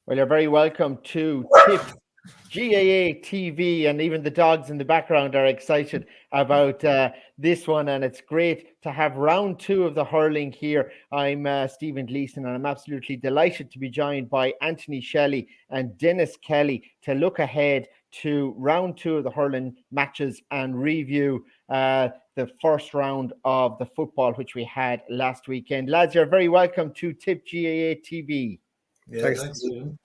Well, you're very welcome to Tipp GAA TV, and even the dogs in the background are excited about this one, and it's great to have round two of the hurling here. I'm Stephen Gleeson, and I'm absolutely delighted to be joined by Anthony Shelley and Denis Kelly to look ahead to round two of the hurling matches and review the first round of the football, which we had last weekend. Lads, you're very welcome to Tipp GAA TV. Yeah, thanks, Stephen.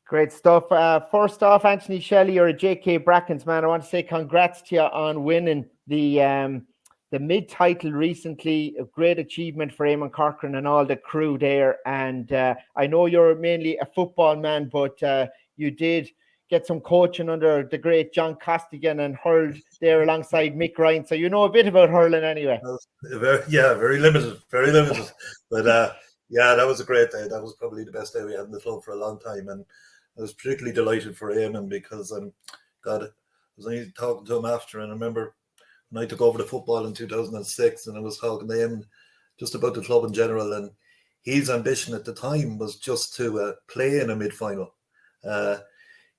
Great stuff. First off, Anthony Shelley, you're a JK Brackens man. I want to say congrats to you on winning the mid-title recently. A great achievement for Eamon Corcoran and all the crew there. And I know you're mainly a football man, but you did get some coaching under the great John Costigan and hurled there alongside Mick Ryan. So you know a bit about hurling anyway. Very limited. But yeah, that was a great day. That was probably the best day we had in the club for a long time. And I was particularly delighted for Eamon because I was only talking to him after, and I remember when I took over the football in 2006, and I was talking to him just about the club in general, and his ambition at the time was just to play in a mid-final.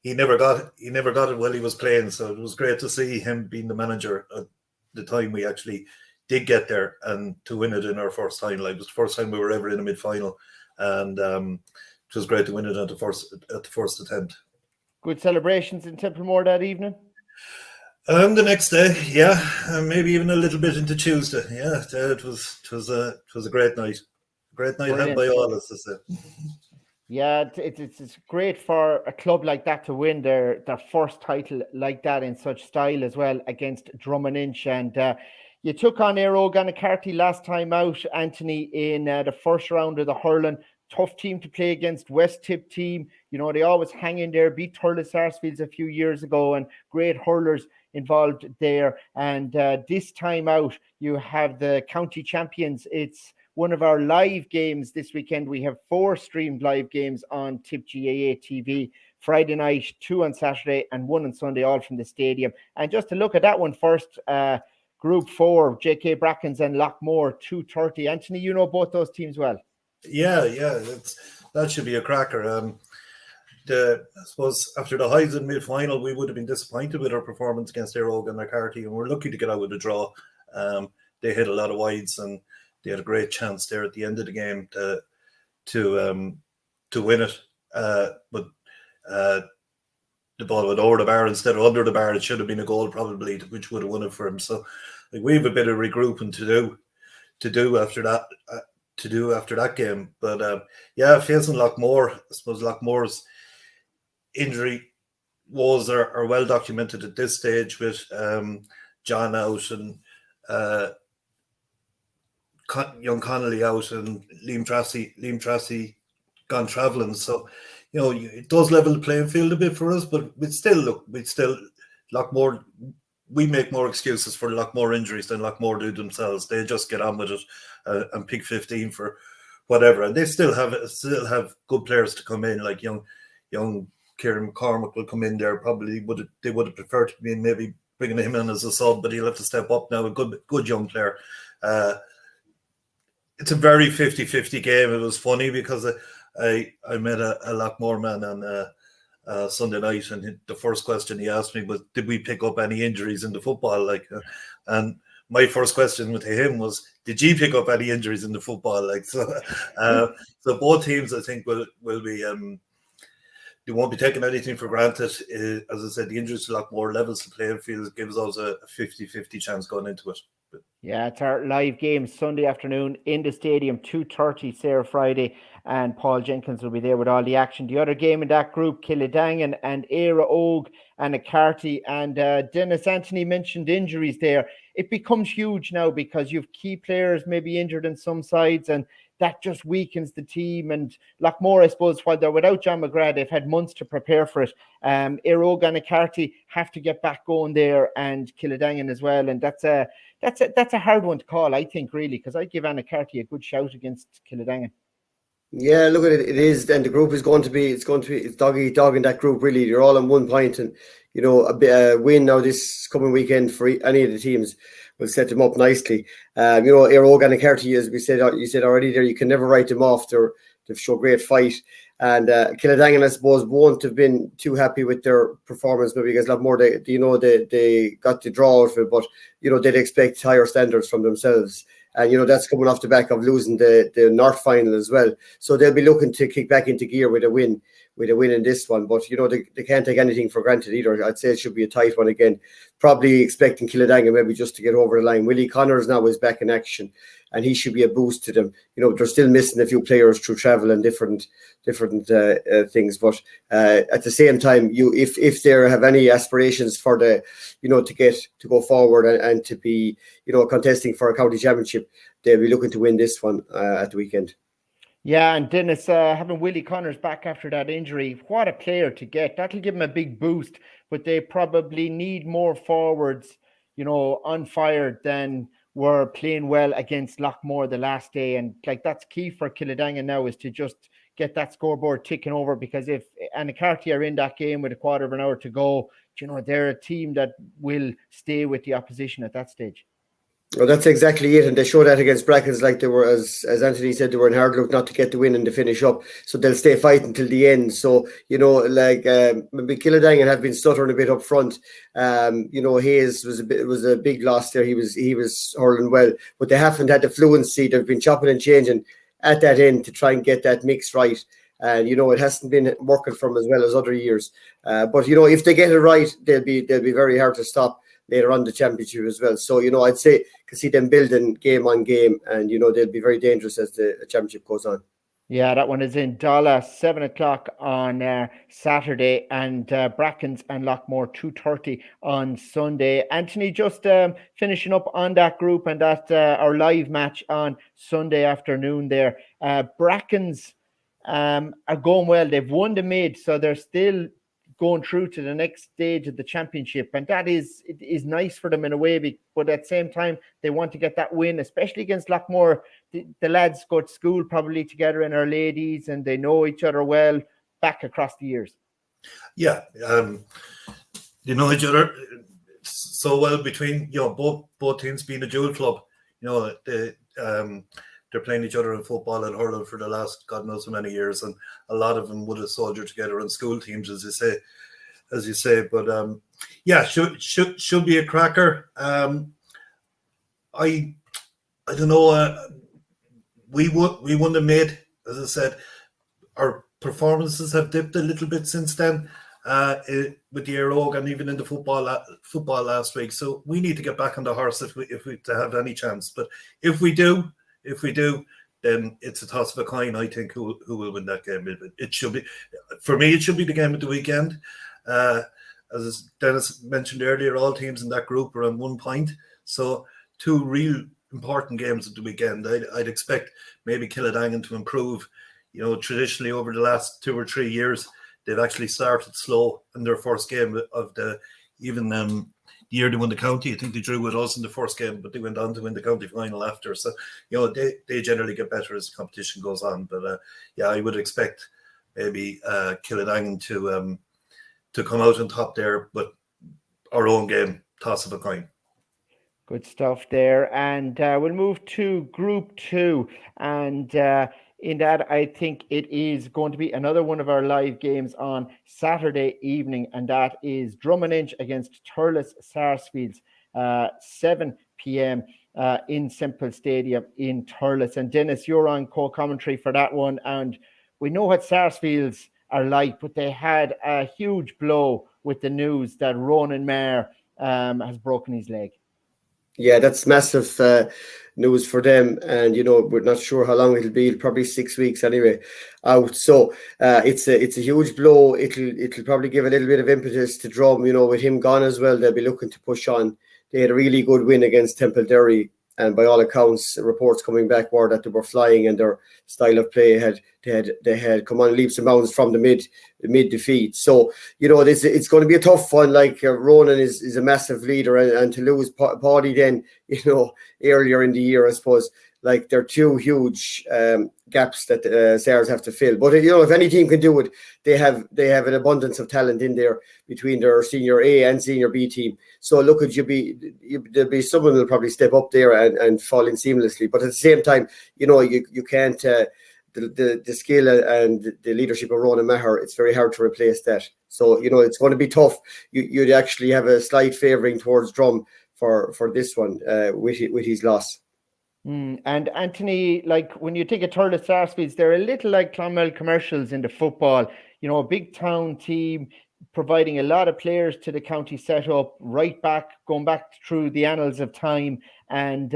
He never got it while he was playing, so it was great to see him being the manager at the time we actually did get there and to win it in our first time. Like, it was the first time we were ever in a mid-final, and it was great to win it at the first attempt. Good celebrations in Templemore that evening? The next day, yeah, maybe even a little bit into Tuesday. Yeah, it was a great night. Great night had by all, as I said. Yeah, it's great for a club like that to win their first title like that in such style as well against Drummond-Inch. And you took on Éire Óg Anacarty last time out, Anthony, in the first round of the hurling. Tough team to play against, West Tip team. You know, they always hang in there, beat Thurles Sarsfields a few years ago, and great hurlers involved there. And this time out, you have the county champions. It's one of our live games this weekend. We have 4 streamed live games on Tipp GAA TV. Friday night, 2 on Saturday, and 1 on Sunday, all from the stadium. And just to look at that one first, Group 4, JK Brackens and Lockmore, 2:30. Anthony, you know both those teams well. Yeah, that should be a cracker. I suppose after the highs in mid-final, we would have been disappointed with our performance against Éire Óg Anacarty, and we're lucky to get out with a draw. They hit a lot of wides, and they had a great chance there at the end of the game to win it. But the ball went over the bar instead of under the bar. It should have been a goal probably, which would have won it for him. So we have a bit of regrouping to do after that game. But facing Lockmore, I suppose Lockmore's injury woes are well documented at this stage, with John out and young Connolly out and Liam Tracy gone travelling. So, you know, it does level the playing field a bit for us, but Lockmore, we make more excuses for Lockmore injuries than Lockmore do themselves. They just get on with it and pick 15 for whatever, and they still have good players to come in, like young Kieran McCormick will come in there. Probably they would have preferred to be in, maybe bringing him in as a sub, but he'll have to step up now. A good young player. It's a very 50-50 game. It was funny because I met a Lockmore man on Sunday night, and the first question he asked me was, did we pick up any injuries in the football? And my first question to him was, did you pick up any injuries in the football? So both teams, I think, will be they won't be taking anything for granted. As I said, the injuries to Lockmore levels the playing field, gives us a 50-50 chance going into it. Yeah, it's our live game Sunday afternoon in the stadium, 2:30 Sarah Friday, and Paul Jenkins will be there with all the action. The other game in that group, Killidangan and Éire Óg Anacarty. And Denis, Anthony mentioned injuries there. It becomes huge now because you've key players maybe injured in some sides, and that just weakens the team. And Lockmore, I suppose, while they're without John McGrath, they've had months to prepare for it. Éire Óg Anacarty have to get back going there, and Killidangan as well. And that's a hard one to call, I think, really, because I'd give Anacarty a good shout against Killidangan. Yeah, look at it. It is, and the group is going to be. It's dog eat dog in that group. Really, you're all on 1 point, and you know a win now this coming weekend for any of the teams will set them up nicely. You know, Éire Óg Anacarty, as you said already there, you can never write them off. They've shown great fight. And Kildangan, I suppose, won't have been too happy with their performance, maybe because a lot more they got the draw out of it, but they'd expect higher standards from themselves. And that's coming off the back of losing the North final as well. So they'll be looking to kick back into gear with a win in this one. But they can't take anything for granted either. I'd say it should be a tight one again. Probably expecting Kildangan maybe just to get over the line. Willie Connors now is back in action, and he should be a boost to them. They're still missing a few players through travel and different things. But at the same time, if they have any aspirations for to go forward and to be contesting for a county championship, they'll be looking to win this one at the weekend. Yeah, and Denis, having Willie Connors back after that injury, what a player to get. That'll give him a big boost, but they probably need more forwards, on fire than were playing well against Loughmore the last day. And that's key for Kildangan now, is to just get that scoreboard ticking over, because if Anacarty are in that game with a quarter of an hour to go, they're a team that will stay with the opposition at that stage. Well, that's exactly it, and they showed that against Brackens. Like they were, as Anthony said, they were in hard luck not to get the win and to finish up. So they'll stay fighting till the end. So maybe Kildangan have been stuttering a bit up front. Hayes was a big loss there. He was hurling well, but they haven't had the fluency. They've been chopping and changing at that end to try and get that mix right. And it hasn't been working for them as well as other years. But if they get it right, they'll be very hard to stop later on the championship as well. So I'd say can see them building game on game, and they'll be very dangerous as the championship goes on. Yeah, that one is in Dala, 7:00 on Saturday, and Brackens and Loughmore 2:30 on Sunday. Anthony, just finishing up on that group and that our live match on Sunday afternoon there. Brackens are going well. They've won the mid, so they're still going through to the next stage of the championship, and that is nice for them in a way, but at the same time they want to get that win, especially against Loughmore. The lads go to school probably together in Our Ladies, and they know each other well back across the years. Yeah, they know each other so well between both teams being a dual club. They're playing each other in football and hurling for the last God knows how many years, and a lot of them would have soldiered together in school teams, as you say. But should be a cracker. I don't know. We wouldn't have made, as I said, our performances have dipped a little bit since then with the Aerogue and even in the football last week. So we need to get back on the horse if we to have any chance. But if we do, then it's a toss of a coin, I think, who will win that game. It should be, for me, it should be the game of the weekend. As Denis mentioned earlier, all teams in that group are on 1 point. So 2 real important games of the weekend. I'd expect maybe Kildangan to improve. Traditionally over the last 2 or 3 years, they've actually started slow in their first game of the year they won the county. I think they drew with us in the first game, but they went on to win the county final after. So, they generally get better as the competition goes on. But I would expect maybe Kildangan to come out on top there, but our own game, toss of a coin. Good stuff there. And we'll move to Group 2. And in that, I think it is going to be another one of our live games on Saturday evening, and that is Drummond against Thurles Sarsfields, 7 p.m. In Semple Stadium in Thurles. And Denis, you're on co-commentary for that one, and we know what Sarsfields are like, but they had a huge blow with the news that Ronan Maher has broken his leg. Yeah, that's massive news for them, and we're not sure how long it'll be. Probably 6 weeks anyway out. So it's a huge blow. It'll probably give a little bit of impetus to Drum. With him gone as well, they'll be looking to push on. They had a really good win against Templederry, and by all accounts, reports coming back were that they were flying, and their style of play they had come on leaps and bounds from the mid defeat. So it's going to be a tough one. Like Ronan is a massive leader, and to lose Paddy then earlier in the year, I suppose, like there are 2 huge gaps that Sars have to fill. But if any team can do it, they have an abundance of talent in there between their senior A and senior B team. So look, there'll be someone who'll probably step up there and fall in seamlessly. But at the same time, you can't the skill and the leadership of Ronan Maher, it's very hard to replace that. So, it's going to be tough. You'd actually have a slight favouring towards Drum for this one with his loss. And Anthony, like when you think of Thurles Sarsfields, they're a little like Clonmel Commercials in the football. A big town team providing a lot of players to the county setup, right back, going back through the annals of time. And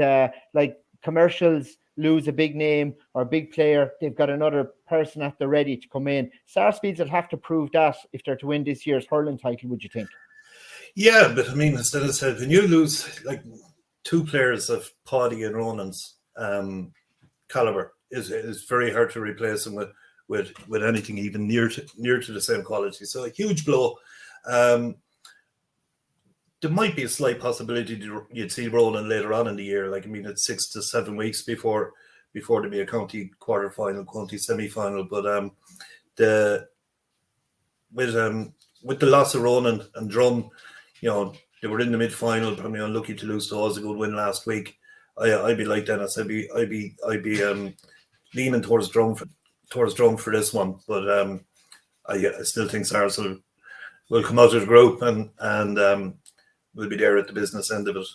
like Commercials lose a big name or a big player, they've got another person at the ready to come in. Sarsfields will have to prove that if they're to win this year's hurling title, would you think? Yeah, but I mean, as Dennis said, when you lose like 2 players of Paddy and Ronan's caliber, is very hard to replace them with anything even near to the same quality. So a huge blow. There might be a slight possibility you'd see Ronan later on in the year. Like, I mean, it's 6 to 7 weeks before there be a county quarterfinal, county semi-final. But with the loss of Ronan and Drum, they were in the mid-final, probably unlucky to lose to us, a good win last week. I'd be like Dennis. I'd be leaning towards Drum for this one, but I still think Sars will come out of the group and will be there at the business end of it.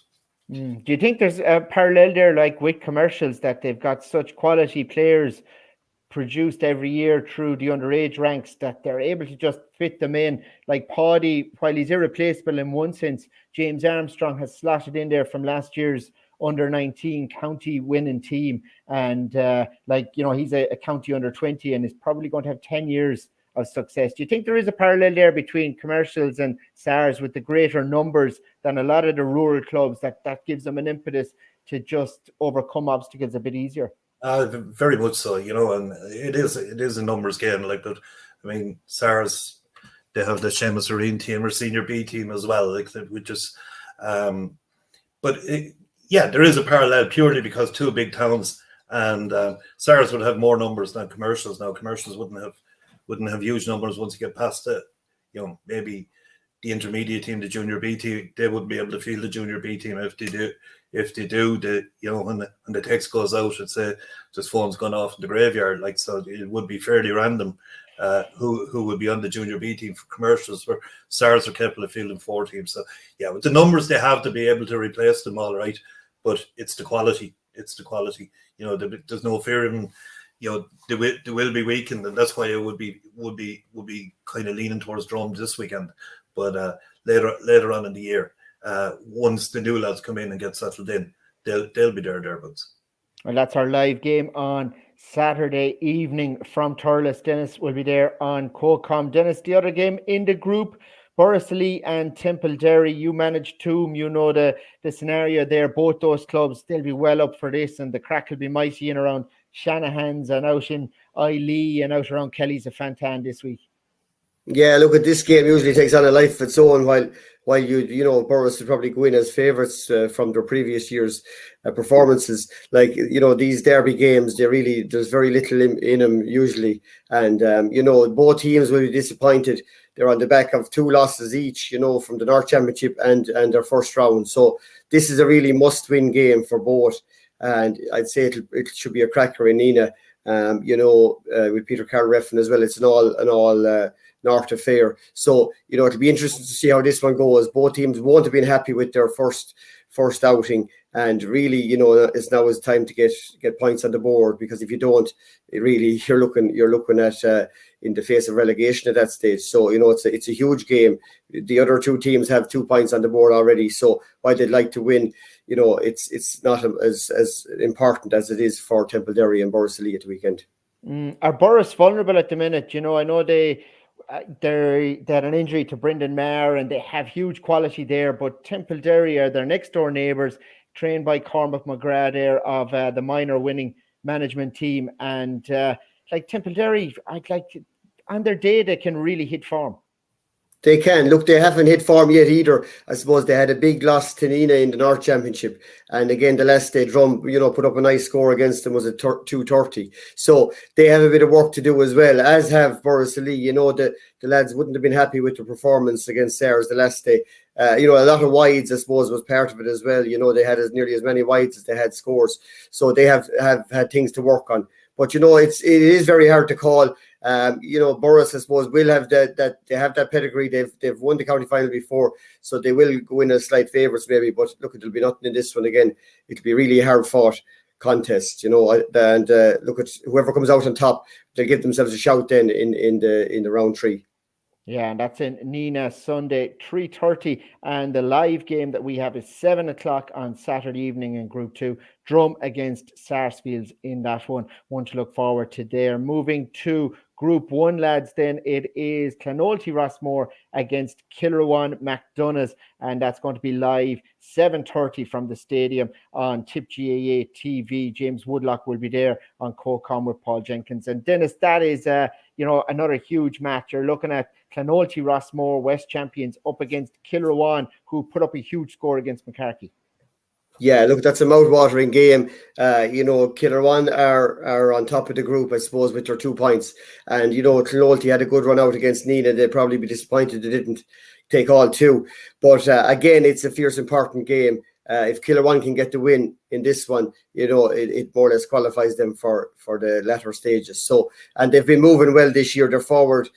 Do you think there's a parallel there, like with Commercials, that they've got such quality players produced every year through the underage ranks that they're able to just fit them in? Like Paddy, while he's irreplaceable in one sense, James Armstrong has slotted in there from last year's under-19 county winning team, and he's a county under-20 and is probably going to have 10 years of success. Do you think there is a parallel there between Commercials and SARS with the greater numbers than a lot of the rural clubs that gives them an impetus to just overcome obstacles a bit easier? Very much so, and it is a numbers game. Like, but I mean, SARS, they have the Seamus Areen team or senior B team as well. Like, we just, there is a parallel purely because 2 big towns, and SARS would have more numbers than Commercials. Now, Commercials wouldn't have huge numbers once you get past the, maybe the intermediate team, the junior B team. They wouldn't be able to field the junior B team if they do. When the text goes out, it's just phone's gone off in the graveyard. Like, so it would be fairly random who would be on the junior B team for Commercials, where SARS are capable of fielding 4 teams. So yeah, with the numbers they have to be able to replace them, all right. But it's the quality. There's no fear in, they will be weakened, and that's why it would be kind of leaning towards Drum this weekend. But later on in the year, once the new lads come in and get settled in, they'll be thereabouts. Well, that's our live game on Saturday evening from Thurles. Denis will be there on CoCom. Denis, the other game in the group, Borrisoleigh and Templederry. You manage Toom. You know the scenario there. Both those clubs, they'll be well up for this, and the crack will be mighty in around Shanahan's and out in Ilee and out around Kelly's of Fantan this week. Yeah, look, at this game usually takes on a life of its own, while Borris will probably go in as favourites from their previous year's performances. Like, these derby games, there's very little in them usually, and both teams will be disappointed. They're on the back of 2 losses each, from the North Championship and their first round. So this is a really must-win game for both, and I'd say it should be a cracker in Nina. With Peter Carroll reffing as well, it's an all North affair. So, it'll be interesting to see how this one goes. Both teams won't have been happy with their first outing, and really, it's now is time to get points on the board, because if you don't, you're looking at in the face of relegation at that stage. So, it's a huge game. The other 2 teams have 2 points on the board already. So while they'd like to win, it's not as important as it is for Templederry and Borrisoleigh at the weekend. Are Borris vulnerable at the minute? I know they had an injury to Brendan Maher and they have huge quality there, but Templederry are their next door neighbours, trained by Cormac McGrath there of the minor winning management team. And Templederry, on their day, they can really hit form. They can. Look, they haven't hit form yet either. I suppose they had a big loss to Nina in the North Championship. And again, the last day Drum, put up a nice score against them, was a 230. So they have a bit of work to do as well, as have Borrisoleigh. The lads wouldn't have been happy with the performance against Sarah's the last day. A lot of wides, I suppose, was part of it as well. They had nearly as many wides as they had scores. So they have had things to work on. But it is very hard to call. Borris, I suppose, will have that they have that pedigree. They've won the county final before, so they will go in as slight favourites maybe. But look, it'll be nothing in this one again. It'll be really hard fought contest, and look at whoever comes out on top. They'll give themselves a shout then in the round 3. Yeah, and that's in Nina Sunday, 3:30. And the live game that we have is 7 o'clock on Saturday evening in Group 2. Drum against Sarsfields in that one. One to look forward to there. Moving to Group 1, lads, then it is Clonoulty Rossmore against Kilruan McDonagh's, and that's going to be live 7:30 from the stadium on Tipp GAA TV. James Woodlock will be there on co-com with Paul Jenkins. And Denis, that is another huge match. You're looking at Clonoulty Rossmore, West champions, up against Kilruan, who put up a huge score against McCarthy. Yeah, look, that's a mouth-watering game. Kilruan are on top of the group, I suppose, with their 2 points. And, Clonoulty had a good run out against Nina. They'd probably be disappointed they didn't take all 2. But, again, it's a fierce, important game. If Kilruan can get the win in this one, it more or less qualifies them for the latter stages. So, and they've been moving well this year. Their forward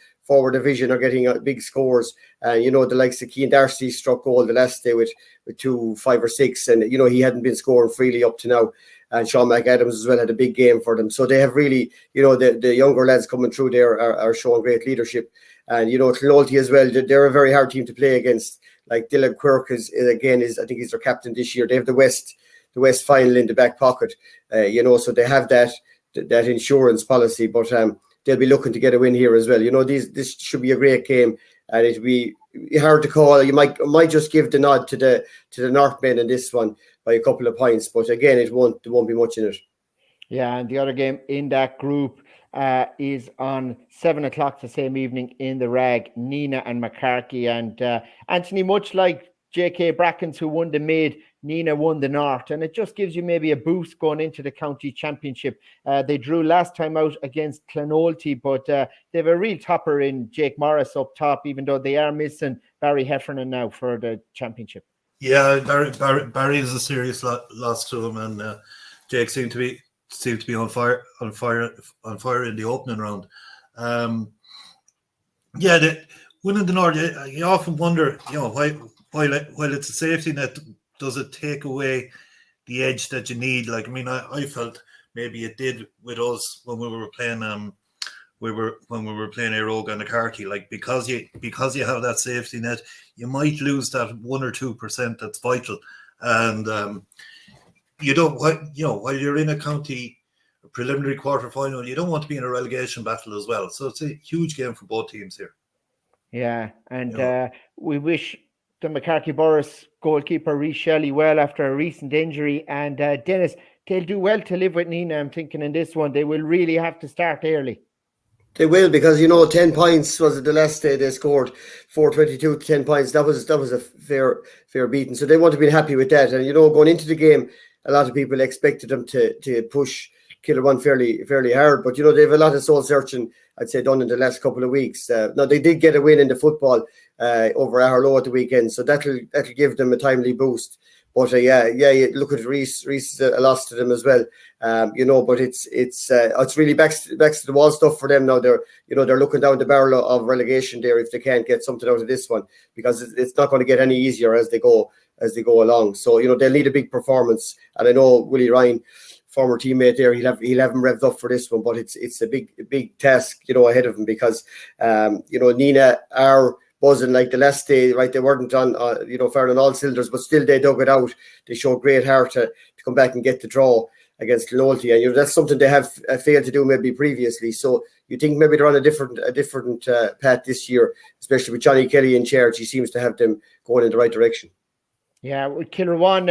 division are getting big scores. The likes of Keane Darcy struck goal the last day with 2, 5 or 6. And, he hadn't been scoring freely up to now. And Sean McAdams as well had a big game for them. So they have really, the younger lads coming through there are showing great leadership. And, Clonoulty as well, they're a very hard team to play against. Like Dylan Quirk is I think he's their captain this year. They have the West final in the back pocket, so they have that insurance policy. But they'll be looking to get a win here as well. This should be a great game, and it'll be hard to call. You might just give the nod to the Northmen in this one by a couple of points, but again, there won't be much in it. Yeah, and the other game in that group is on 7 o'clock the same evening in the Rag, Nina and McCarthy. And Anthony, much like J.K. Brackens, who won the Mid, Nina won the North, and it just gives you maybe a boost going into the county championship. They drew last time out against Clonoulty, but they have a real topper in Jake Morris up top, even though they are missing Barry Heffernan now for the championship. Yeah, Barry is a serious loss to them, and Jake seemed to be on fire in the opening round. Winning the North, you often wonder, while it's a safety net, does it take away the edge that you need? Like, I mean, I felt maybe it did with us when we were playing Aeroga and McCarthy. Like, because you have that safety net, you might lose that 1 or 2% that's vital, and you don't, while you're in a county preliminary quarter final, you don't want to be in a relegation battle as well. So it's a huge game for both teams here. Yeah, and we wish the McCarthy Borris goalkeeper Shelley well after a recent injury. And Denis, they'll do well to live with Nina. I'm thinking in this one, they will really have to start early. They will, because 10 points was the last day they scored, 4-22 to 10 points. That was a fair beating. So they want to be happy with that. And going into the game, a lot of people expected them to push Kilruan fairly hard. But they have a lot of soul searching, I'd say, done in the last couple of weeks. Now they did get a win in the football over Aherlow at the weekend, so that'll give them a timely boost. But you look at Reese is a loss to them as well. But it's really back to the wall stuff for them now. They're looking down the barrel of relegation there if they can't get something out of this one, because it's not going to get any easier as they go along. So they'll need a big performance, and I know Willie Ryan, former teammate there, he'll have them revved up for this one, but it's a big task ahead of them, because Nina are buzzing like the last day, right? They weren't on firing on all cylinders, but still they dug it out. They showed great heart to come back and get the draw against Clonoulty, and that's something they have failed to do maybe previously. So you think maybe they're on a different path this year, especially with Johnny Kelly in charge. He seems to have them going in the right direction. Yeah, with Kilruan,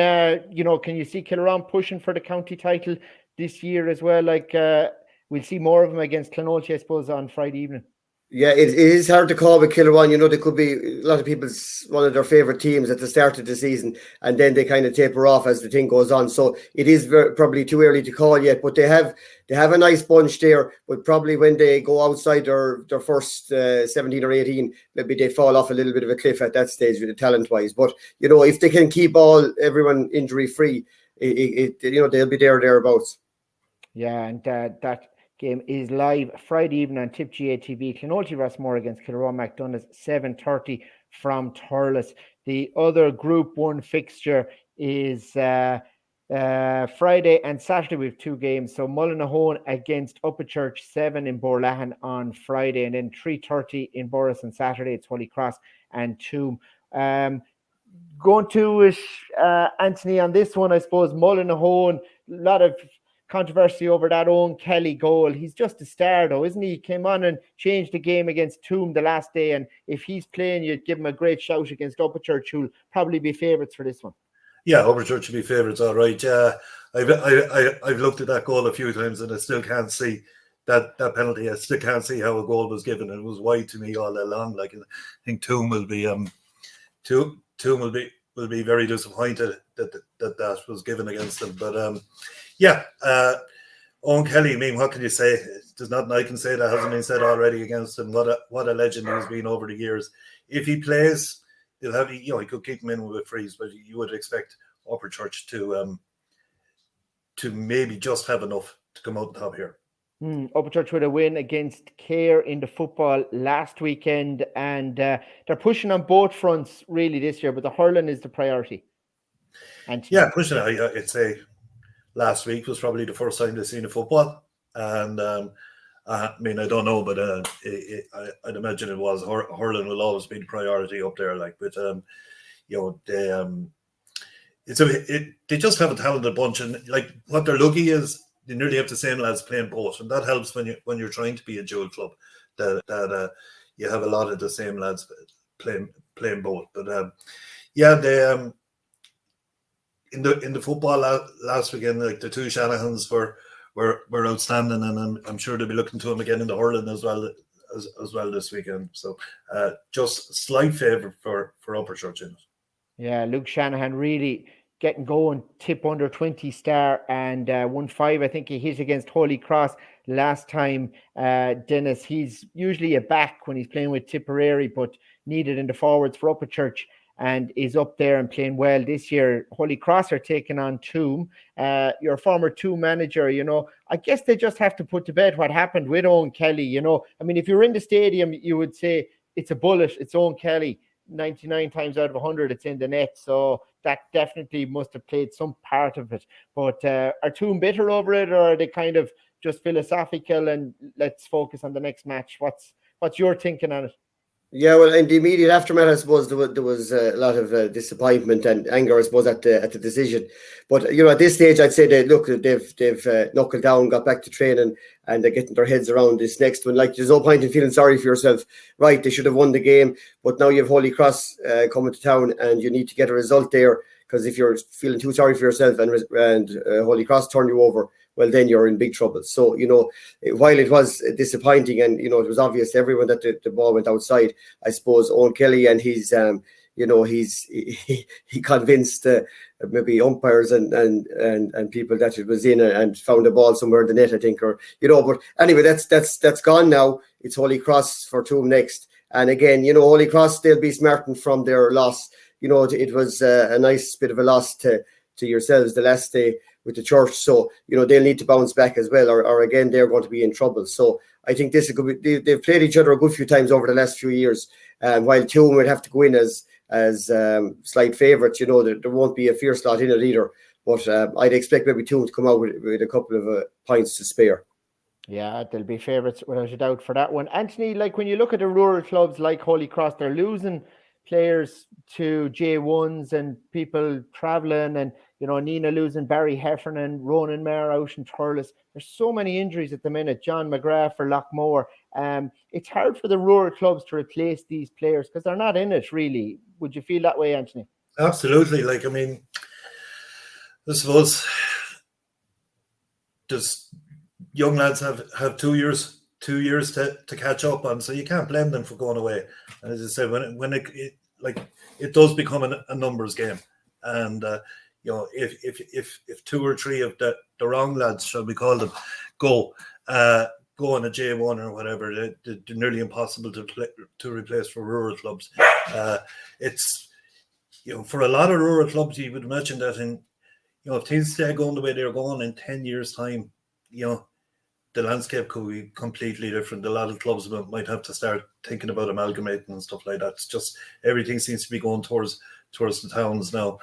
can you see Kilruan pushing for the county title this year as well? Like, we'll see more of them against Clonoulty, I suppose, on Friday evening. Yeah, it is hard to call with Kilruan. They could be a lot of people's one of their favourite teams at the start of the season, and then they kind of taper off as the thing goes on. So it is probably too early to call yet, but they have a nice bunch there. But probably when they go outside their first 17 or 18, maybe they fall off a little bit of a cliff at that stage with the talent-wise. But if they can keep everyone injury-free, they'll be thereabouts. Yeah, and that game is live Friday evening on Tipp GAA TV. Clonoulty Rossmore against Kilruan McDonough's 7:30 from Thurles. The other Group 1 fixture is Friday and Saturday. We have 2 games. So Mullinahone against Upperchurch 7 in Borlahan on Friday, and then 3:30 in Borris on Saturday. It's Holy Cross and Toom. Going to Anthony on this one, I suppose. Mullinahone, a lot of controversy over that Owen Kelly goal. He's just a star, though, isn't he? He came on and changed the game against Toom the last day, and if he's playing, you'd give him a great shout against Upperchurch, who'll probably be favourites for this one. Yeah, Upperchurch should be favourites, all right. I've looked at that goal a few times, and I still can't see that penalty. I still can't see how a goal was given. It was wide to me all along. Like, I think Toom will be will be very disappointed that was given against them. But Owen Kelly, I mean, what can you say? There's nothing I can say that hasn't been said already against him. What a legend he's been over the years. If he plays, he'll have, he could keep him in with a freeze, but you would expect Upperchurch to maybe just have enough to come out on top here. Upperchurch with a win against Care in the football last weekend, and they're pushing on both fronts really this year, but the hurling is the priority. Yeah, pushing it. I'd say last week was probably the first time they've seen the football, and I mean, I don't know, but I'd imagine it was. Hurling will always be the priority up there, like, but they just have a talented bunch, and like what they're lucky is they nearly have the same lads playing both, and that helps when you're trying to be a dual club. That you have a lot of the same lads playing both. But they in the football last weekend, like the two Shanahans were outstanding, and I'm sure they'll be looking to them again in the hurling as well this weekend. So just slight favour for Upperchurch in it. Yeah, Luke Shanahan really getting going, Tip under 20 star, and 1-5 I think he hit against Holy Cross last time. Denis, he's usually a back when he's playing with Tipperary, but needed in the forwards for Upperchurch, and is up there and playing well this year. Holy Cross are taking on Toom. Your former Toom manager, I guess they just have to put to bed what happened with Owen Kelly. I mean, if you're in the stadium, you would say it's a bullet, it's Owen Kelly. 99 times out of 100 it's in the net, so that definitely must have played some part of it. But are Toom bitter over it, or are they kind of just philosophical and let's focus on the next match? What's your thinking on it? Yeah, well, in the immediate aftermath, I suppose there was a lot of disappointment and anger, I suppose, at the decision. But at this stage, I'd say they've knuckled down, got back to training, and they're getting their heads around this next one. Like, there's no point in feeling sorry for yourself. Right, they should have won the game, but now you have Holy Cross coming to town, and you need to get a result there. Because if you're feeling too sorry for yourself and Holy Cross turn you over, well, then you're in big trouble. So, while it was disappointing and, it was obvious to everyone that the ball went outside, I suppose Owen Kelly and he's he convinced maybe umpires and people that it was in and found the ball somewhere in the net, I think, but anyway, that's gone now. It's Holy Cross for Toom next. And again, Holy Cross, they'll be smarting from their loss. It was a nice bit of a loss to yourselves the last day with the church. So, they'll need to bounce back as well, or again, they're going to be in trouble. So I think this is good. They've played each other a good few times over the last few years. While Toom would have to go in as slight favourites, there won't be a fierce lot in it either. But I'd expect maybe Toom to come out with a couple of points to spare. Yeah, they'll be favourites without a doubt for that one. Anthony, like when you look at the rural clubs like Holy Cross, they're losing players to J1s and people travelling, and Nina losing Barry Heffernan, Ronan Maher out in Thurles. There's so many injuries at the minute. John McGrath for Lockmore. It's hard for the rural clubs to replace these players because they're not in it really. Would you feel that way, Anthony? Absolutely. Like, I mean, I suppose just young lads have 2 years to catch up on, so you can't blame them for going away. And as I said, when it does become a numbers game, and if 2 or 3 of the wrong lads, shall we call them, go on a J1 or whatever, they're nearly impossible to replace for rural clubs. It's for a lot of rural clubs, you would imagine that if things stay going the way they're going in 10 years' time, the landscape could be completely different. A lot of clubs might have to start thinking about amalgamating and stuff like that. It's just everything seems to be going towards the towns now.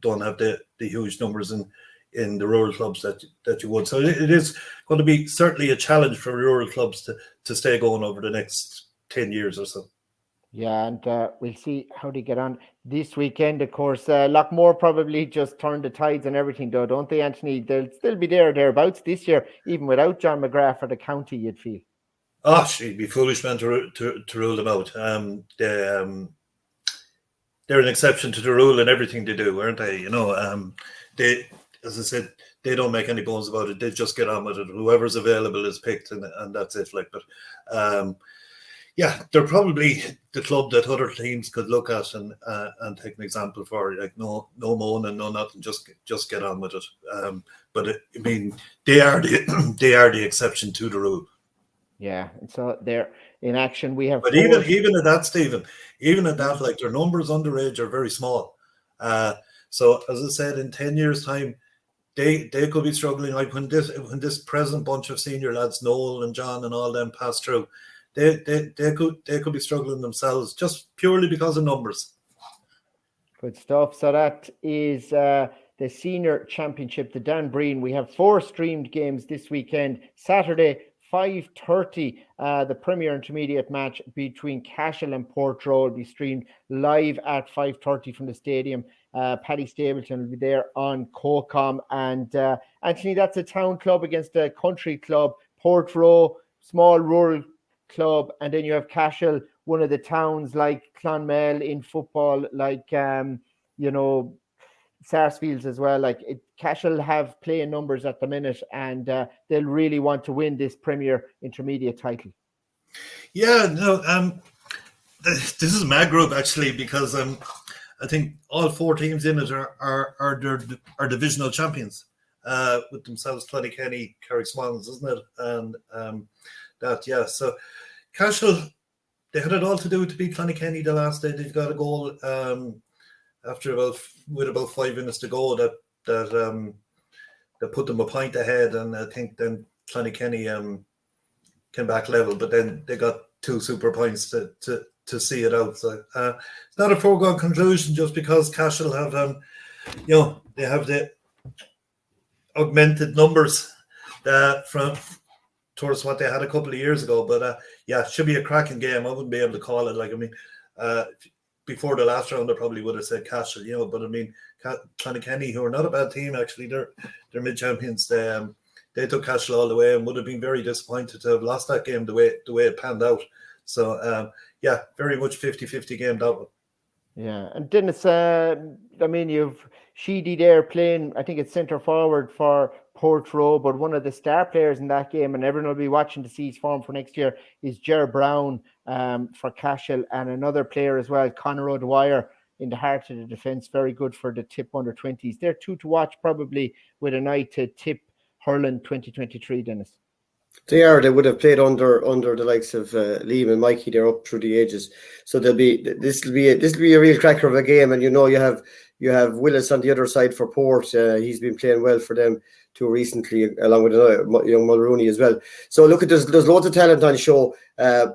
Don't have the huge numbers in the rural clubs that you would. So it is going to be certainly a challenge for rural clubs to stay going over the next 10 years or so. Yeah, and we'll see how they get on this weekend. Of course, Lockmore probably just turned the tides and everything, though, don't they, Anthony? They'll still be thereabouts this year, even without John McGrath for the county, you'd feel. Oh, she'd be foolish, man, to rule them out. They're an exception to the rule in everything they do, aren't they? You know, they, as I said, they don't make any bones about it. They just get on with it. Whoever's available is picked, and that's it. Like, but yeah, they're probably the club that other teams could look at and take an example for. Like, no moaning, no nothing. Just get on with it. But I mean, they are the exception to the rule. Yeah, and so they're in action. We have, but even at that, Stephen, like their numbers underage are very small. So as I said, in 10 years' time, they could be struggling. Like when this present bunch of senior lads, Noel and John and all them, pass through, they could be struggling themselves just purely because of numbers. Good stuff. So that is the senior championship, the Dan Breen. We have 4 streamed games this weekend. Saturday, 5:30, the Premier Intermediate match between Cashel and Portroe will be streamed live at 5:30 from the stadium. Paddy Stapleton will be there on CoCom. And Anthony, that's a town club against a country club. Portroe, small rural club, and then you have Cashel, one of the towns like Clonmel in football, like Sarsfields as well. Like Cashel have playing numbers at the minute, and they'll really want to win this Premier Intermediate title. Yeah, no, this is my group actually, because I think all 4 teams in it are divisional champions with themselves. Clonakilty, Carrick Swans, isn't it? And so Cashel, they had it all to do to beat Clonakilty the last day. They've got a goal with about 5 minutes to go that put them a point ahead, and I think then Clonakilty came back level, but then they got 2 super points to see it out. So it's not a foregone conclusion just because Cashel have they have the augmented numbers from towards what they had a couple of years ago. But yeah, it should be a cracking game. I wouldn't be able to call it. Like, I mean, before the last round, I probably would have said Cashel, but I mean, Clonakilty, who are not a bad team actually, they're mid-champions. They took Cashel all the way and would have been very disappointed to have lost that game the way it panned out. So yeah, very much 50-50 game, that one. Yeah, and Denis, I mean, you've Sheedy there playing, I think it's centre forward for Portroe, but one of the star players in that game, and everyone will be watching to see his form for next year, is Ger Brown for Cashel, and another player as well, Conor O'Dwyer, in the heart of the defence, very good for the Tipp under-20s. They're 2 to watch, probably with an eye to Tipp hurling 2023, Denis. They would have played under the likes of Liam and Mikey. They're up through the ages, so this will be a real cracker of a game. And you have Willis on the other side for Port. He's been playing well for them too recently, along with young Mulrooney as well. So look, there's loads of talent on show.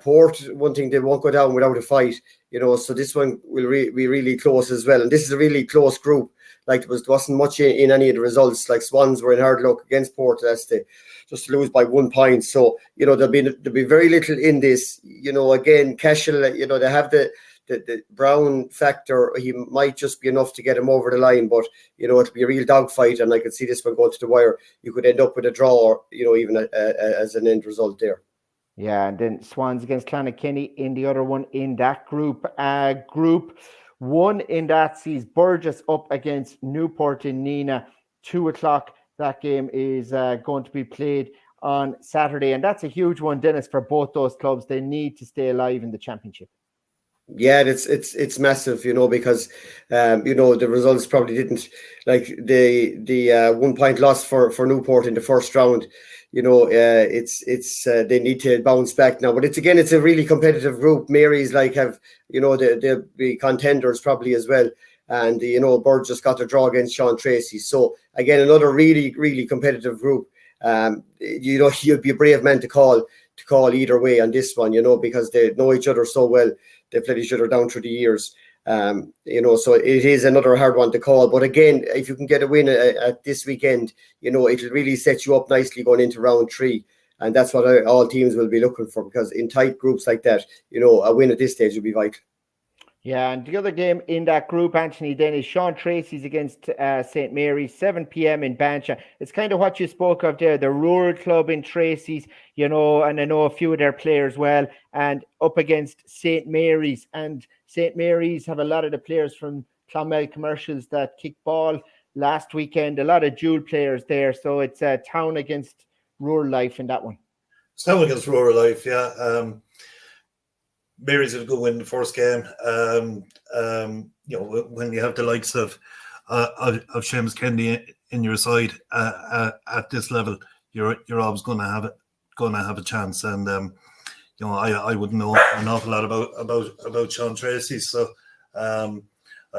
Port, one thing, they won't go down without a fight. So this one will be really close as well. And this is a really close group. Like there wasn't much in any of the results. Like Swans were in hard luck against Port last day, just to lose by 1 point. So there'll be very little in this. Again, Cashel, they have the Brown factor. He might just be enough to get him over the line, but it'll be a real dogfight, and I could see this one going to the wire. You could end up with a draw, or even as an end result there. Yeah, and then Swans against Clonakilty in the other one in that group. Group 1 in that sees Burgess up against Newport in Nina, 2:00. That game is going to be played on Saturday, and that's a huge one, Denis, for both those clubs. They need to stay alive in the championship. Yeah, it's massive, because the results probably didn't, like the 1 point loss for Newport in the first round. It's they need to bounce back now. But it's a really competitive group. Mary's they'll be contenders probably as well. And Bird just got a draw against Sean Tracy. So again, another really, really competitive group. You'd be a brave man to call either way on this one, because they know each other so well. They've played each other down through the years. So it is another hard one to call. But again, if you can get a win at this weekend, it'll really set you up nicely going into round 3. And that's what all teams will be looking for, because in tight groups like that, a win at this stage would be vital. Yeah, and the other game in that group, Anthony, Denis, Sean Tracy's against St. Mary's, 7 p.m. in Bancha. It's kind of what you spoke of there, the rural club in Tracy's, and I know a few of their players well, and up against St. Mary's. And St. Mary's have a lot of the players from Clonmel Commercials that kicked ball last weekend, a lot of dual players there. So it's town against rural life in that one. It's town against rural life, yeah. Mary's had a good win in the first game. When you have the likes of Seamus Kennedy in your side at this level, you're always going to have a chance. And I wouldn't know an awful lot about Sean Tracy, so I'll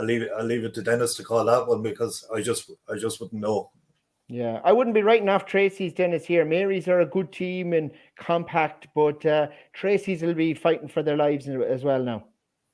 leave it to Denis to call that one, because I just wouldn't know. Yeah, I wouldn't be writing off Tracy's, Denis, here. Mary's are a good team and compact, but Tracy's will be fighting for their lives as well now.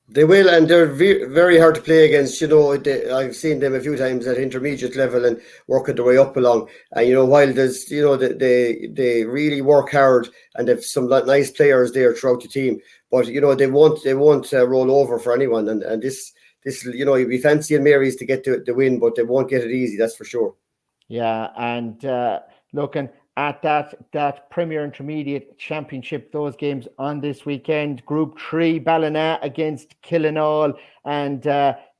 They will, and they're very hard to play against. I've seen them a few times at intermediate level and working their way up along. And while there's, they really work hard, and they've some nice players there throughout the team. But they won't roll over for anyone. And this you'd be fancying Mary's to get the win, but they won't get it easy. That's for sure. Yeah, and looking at that Premier Intermediate Championship, those games on this weekend, Group 3, Ballina against Killinall. And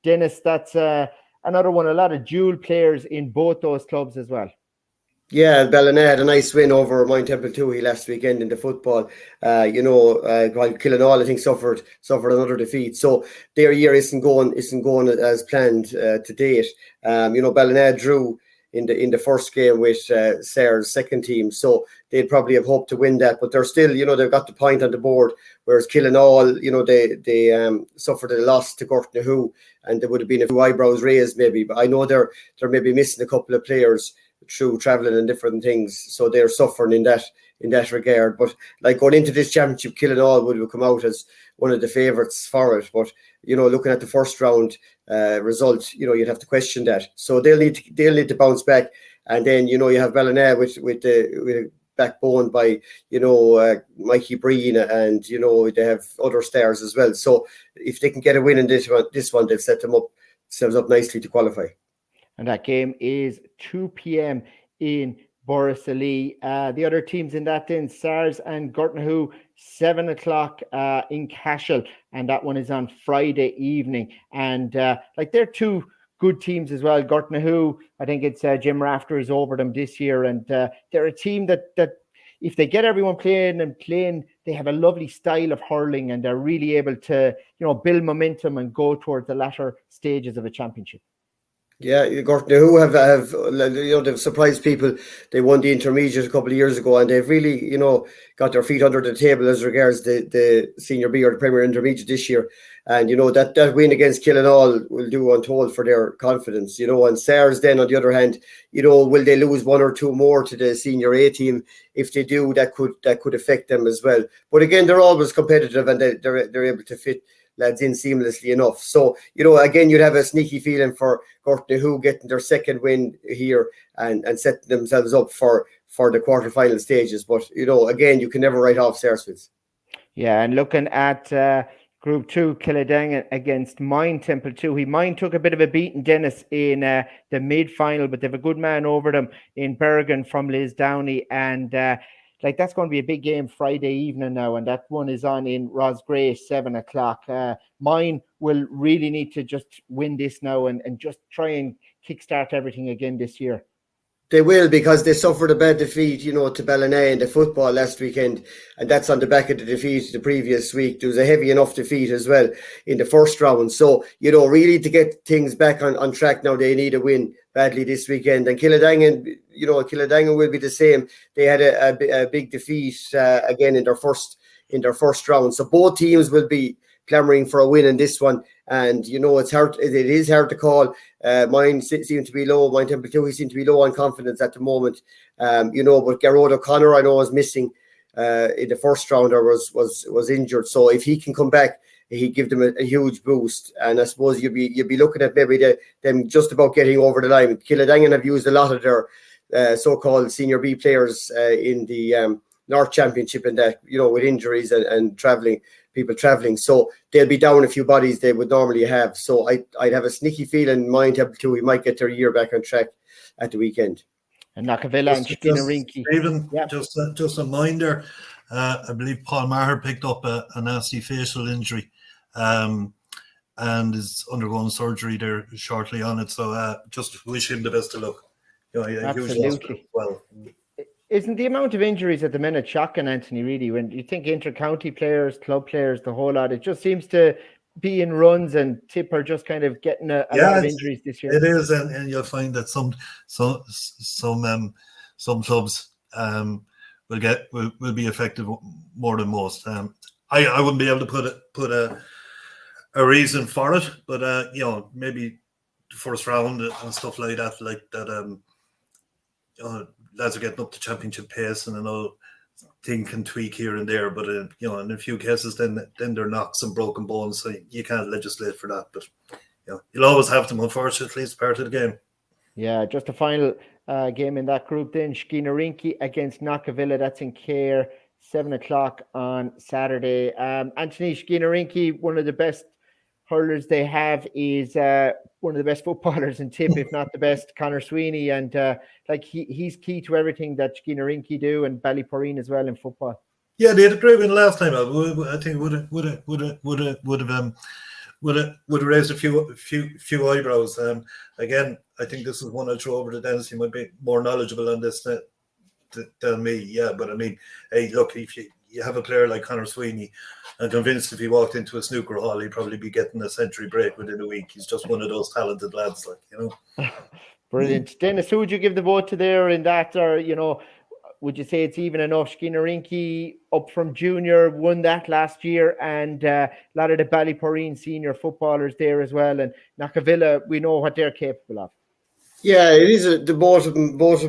Denis, that's another one, a lot of dual players in both those clubs as well. Yeah, Ballina had a nice win over Mount Temple 2 last weekend in the football. While Killinall, I think, suffered another defeat. So their year isn't going as planned to date. Ballina drew in the first game with Sarah's second team, so they'd probably have hoped to win that, but they're still, they've got the point on the board, whereas Killinall, they suffered a loss to Gortnahoe, and there would have been a few eyebrows raised maybe, but I know they're maybe missing a couple of players through travelling and different things, so they're suffering in that regard. But like going into this championship, Killinall would have come out as one of the favourites for it, but looking at the first round result, you'd have to question that. So they'll need to bounce back, and then you have Ballina with a backbone by Mikey Breen, and they have other stars as well. So if they can get a win in this one, they'll set themselves up nicely to qualify. And that game is 2 p.m. in Borrisalee. The other teams in that then, SARS and Gortnahoe, 7 o'clock in Cashel, and that one is on Friday evening. And they're two good teams as well. Gortnahoe, I think it's Jim Rafter is over them this year, and they're a team that if they get everyone playing, they have a lovely style of hurling, and they're really able to build momentum and go towards the latter stages of a championship. Yeah, Gortnahoe have they've surprised people. They won the intermediate a couple of years ago, and they've really got their feet under the table as regards the Senior B or the Premier Intermediate this year. And that win against Killinall will do untold for their confidence. And SARS then, on the other hand, will they lose one or two more to the Senior A team? If they do, that could affect them as well. But again, they're always competitive, and they're able to fit lads in seamlessly enough. So, again, you'd have a sneaky feeling for Gortnahoe getting their second win here and setting themselves up for the quarterfinal stages. But, again, you can never write off Sarsfields. Yeah, and looking at Group 2, Killidangan against Mine Temple 2. Mine took a bit of a beating, Denis, in the mid-final, but they have a good man over them in Bergen from Liz Downey, and that's going to be a big game Friday evening now, and that one is on in Rosgrave, 7 o'clock. Mine will really need to just win this now and just try and kickstart everything again this year. They will, because they suffered a bad defeat, to Ballina in the football last weekend, and that's on the back of the defeat the previous week. There was a heavy enough defeat as well in the first round. So, really to get things back on track now, they need a win badly this weekend. And Killidangan will be the same. They had a big defeat again in their first round. So both teams will be clamouring for a win in this one. And, it's hard. It is hard to call. Mine seem to be low. Mine Temple 2, he seemed to be low on confidence at the moment. But Garrod O'Connor, I know, was missing in the first round, or was injured. So if he can come back, he give them a huge boost. And I suppose you'd be looking at maybe them just about getting over the line. Killadangan have used a lot of their so-called senior B players in the North Championship, and that, with injuries and people travelling. So they'll be down a few bodies they would normally have. So I'd have a sneaky feeling Mine Temple 2, we might get their year back on track at the weekend. And Knockavilla and Skinnarinky. Even just a reminder, I believe Paul Maher picked up a nasty facial injury and is undergoing surgery there shortly on it. So just wish him the best of luck. Absolutely. Well, isn't the amount of injuries at the minute shocking, Anthony, really? When you think inter-county players, club players, the whole lot, it just seems to be in runs, and Tipp are just kind of getting a lot of injuries this year. It is, and you'll find that some clubs will be affected more than most. I wouldn't be able to put a reason for it, but maybe the first round and stuff like that, lads are getting up to championship pace, and another thing can tweak here and there, but in a few cases then there are knocks and broken bones, so you can't legislate for that. But you'll always have them, unfortunately. It's part of the game. Yeah, just the final game in that group then, Skinnarinky against Knockavilla. That's in Cahir, 7:00 on Saturday. Anthony, Skinnarinky, one of the best hurlers they have, is one of the best footballers in Tipp, if not the best, Conor Sweeney, and he's key to everything that Skinnarinky do, and Ballyporeen as well in football. Yeah, they had a great win last time. I think would have raised a few eyebrows. Again, I think this is one I'll throw over to Denis. He might be more knowledgeable on this than me. Yeah, but I mean, hey, look, if you have a player like Conor Sweeney, I'm convinced if he walked into a snooker hall, he'd probably be getting a century break within a week. He's just one of those talented lads, Brilliant. Denis, who would you give the vote to there in that? Or, would you say it's even enough? Skinnarinky, up from junior, won that last year, and a lot of the Ballyporeen senior footballers there as well. And Knockavilla, we know what they're capable of. Yeah, it is. Both of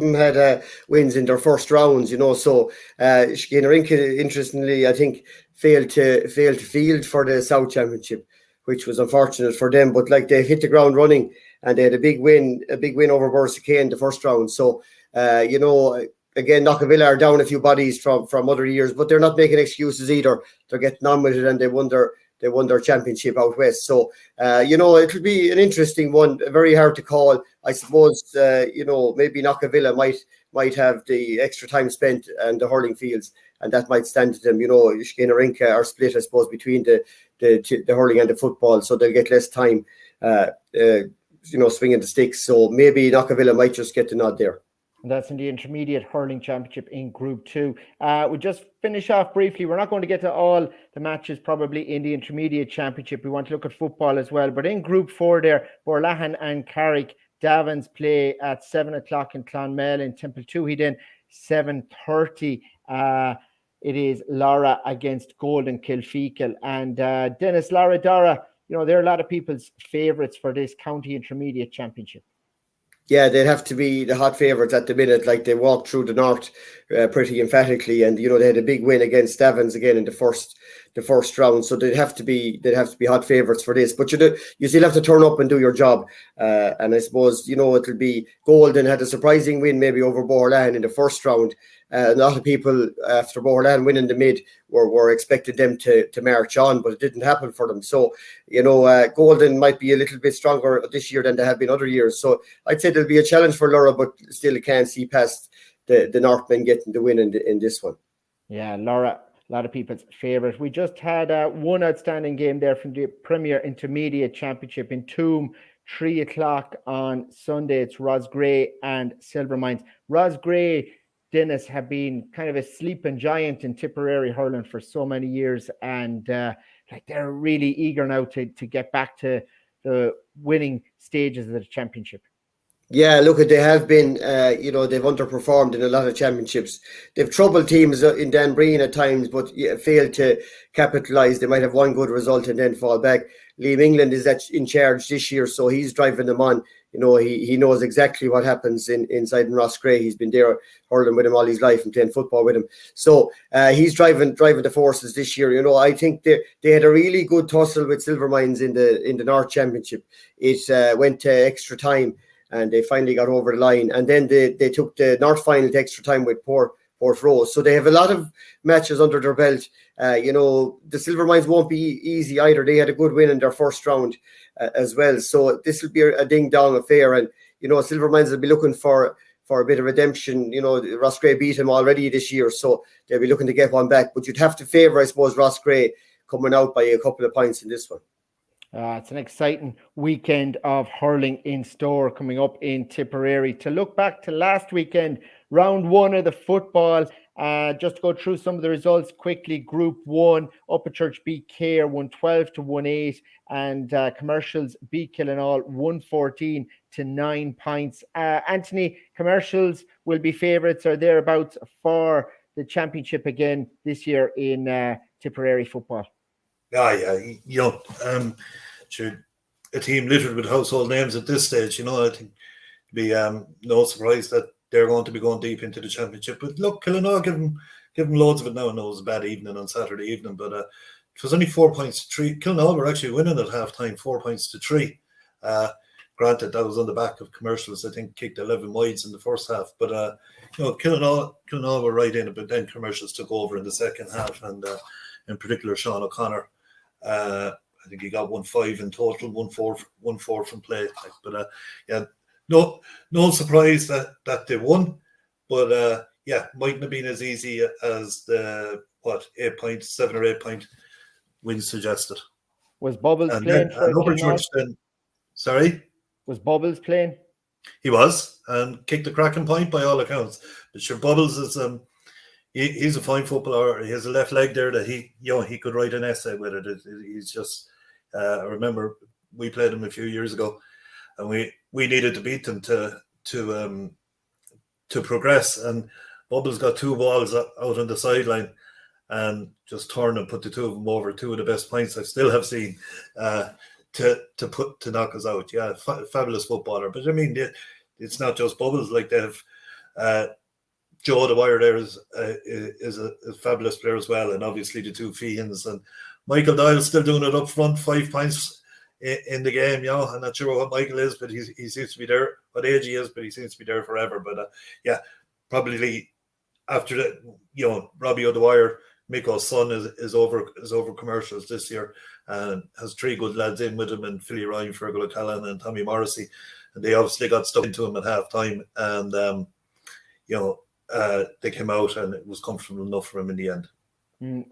them had wins in their first rounds, So Skinnarinky, interestingly, I think failed to field for the South Championship, which was unfortunate for them. But they hit the ground running, and they had a big win over Borsake in the first round. So again, Knockavilla are down a few bodies from other years, but they're not making excuses either. They're getting on with it, and they won their championship out west. So, it'll be an interesting one, very hard to call. I suppose, maybe Knockavilla might have the extra time spent and the hurling fields, and that might stand to them. Skinnarinky are split, I suppose, between the hurling and the football, so they'll get less time, swinging the sticks. So maybe Knockavilla might just get the nod there. And that's in the Intermediate Hurling Championship in Group 2. We'll just finish off briefly. We're not going to get to all the matches probably in the Intermediate Championship. We want to look at football as well. But in Group 4 there, Borlahan and Carrick, Davins play at 7:00 in Clonmel. In Temple 2, he then 7:30. It is Lara against Golden Kilfeacle. And Denis, Lara Dara, they're a lot of people's favourites for this County Intermediate Championship. Yeah, they'd have to be the hot favourites at the minute. They walked through the North pretty emphatically, and they had a big win against Davins again in the first round. So they'd have to be hot favourites for this. But you still have to turn up and do your job. And I suppose it'll be Golden had a surprising win maybe over Borlahan in the first round. A lot of people after Borlahan winning the mid were expecting them to march on, but it didn't happen for them. So Golden might be a little bit stronger this year than they have been other years. So I'd say there'll be a challenge for Lara, but still can't see past the Northmen getting the win in this one. Yeah, Lara, a lot of people's favourite. We just had one outstanding game there from the Premier Intermediate Championship in Toom, 3:00 on Sunday. It's Rosgray and Silvermines. Rosgray, Denis, have been kind of a sleeping giant in Tipperary hurling for so many years, and they're really eager now to get back to the winning stages of the championship. Yeah, look, they have been, they've underperformed in a lot of championships. They've troubled teams in Danbreen at times, but failed to capitalise. They might have one good result and then fall back. Liam England is in charge this year, so he's driving them on. He knows exactly what happens inside in Rossgrey. He's been there hurling with him all his life and playing football with him. So he's driving the forces this year. I think they had a really good tussle with Silvermines in the North Championship. It went to extra time, and they finally got over the line. And then they took the North final to extra time with Portrush. So they have a lot of matches under their belt. The Silvermines won't be easy either. They had a good win in their first round as well. So this will be a ding-dong affair. And, Silvermines will be looking for a bit of redemption. Rossgrey beat him already this year, so they'll be looking to get one back. But you'd have to favour, I suppose, Rossgrey coming out by a couple of points in this one. It's an exciting weekend of hurling in store coming up in Tipperary. To look back to last weekend, round 1 of the football, just to go through some of the results quickly. Group 1, Upperchurch beat Cahir 112-18, and Commercials beat Killinall 114 to 9 points. Anthony, Commercials will be favourites or thereabouts for the championship again this year in Tipperary football. Yeah. A team littered with household names at this stage. I think it'd be no surprise that they're going to be going deep into the championship. But look, Killinall give them loads of it now. I know it was a bad evening on Saturday evening, but it was only 4 points to 3. Killinall were actually winning at half time, 4 points to 3. Granted, that was on the back of Commercials. I think kicked 11 wides in the first half, but Killinall were right in it. But then Commercials took over in the second half, and in particular Sean O'Connor. I think he got 1-5 in total, 1-4 from play. No surprise that they won, but mightn't have been as easy as the 7 or 8 point win suggested. Was Bubbles playing for Upperchurch then? Sorry, was Bubbles playing? He was, and kicked a cracking point by all accounts. But sure, Bubbles is he's a fine footballer. He has a left leg there that he could write an essay with it. He's just I remember we played him a few years ago, and we needed to beat them to progress. And Bubbles got 2 balls out on the sideline and just turned and put the 2 of them over. 2 of the best points I still have seen to knock us out. Yeah, fabulous footballer. But I mean, it's not just Bubbles. Like they have Joe the Wire there is a fabulous player as well, and obviously the 2 Feehans, and Michael Doyle's still doing it up front, 5 points in the game. I'm not sure what Michael is, but he seems to be there. What age he is, but he seems to be there forever. But probably after that, Robbie O'Dwyer, Miko's son, is over Commercials this year, and has 3 good lads in with him, and Philly Ryan, Fergal O'Callaghan, and Tommy Morrissey, and they obviously got stuck into him at half time, and they came out, and it was comfortable enough for him in the end.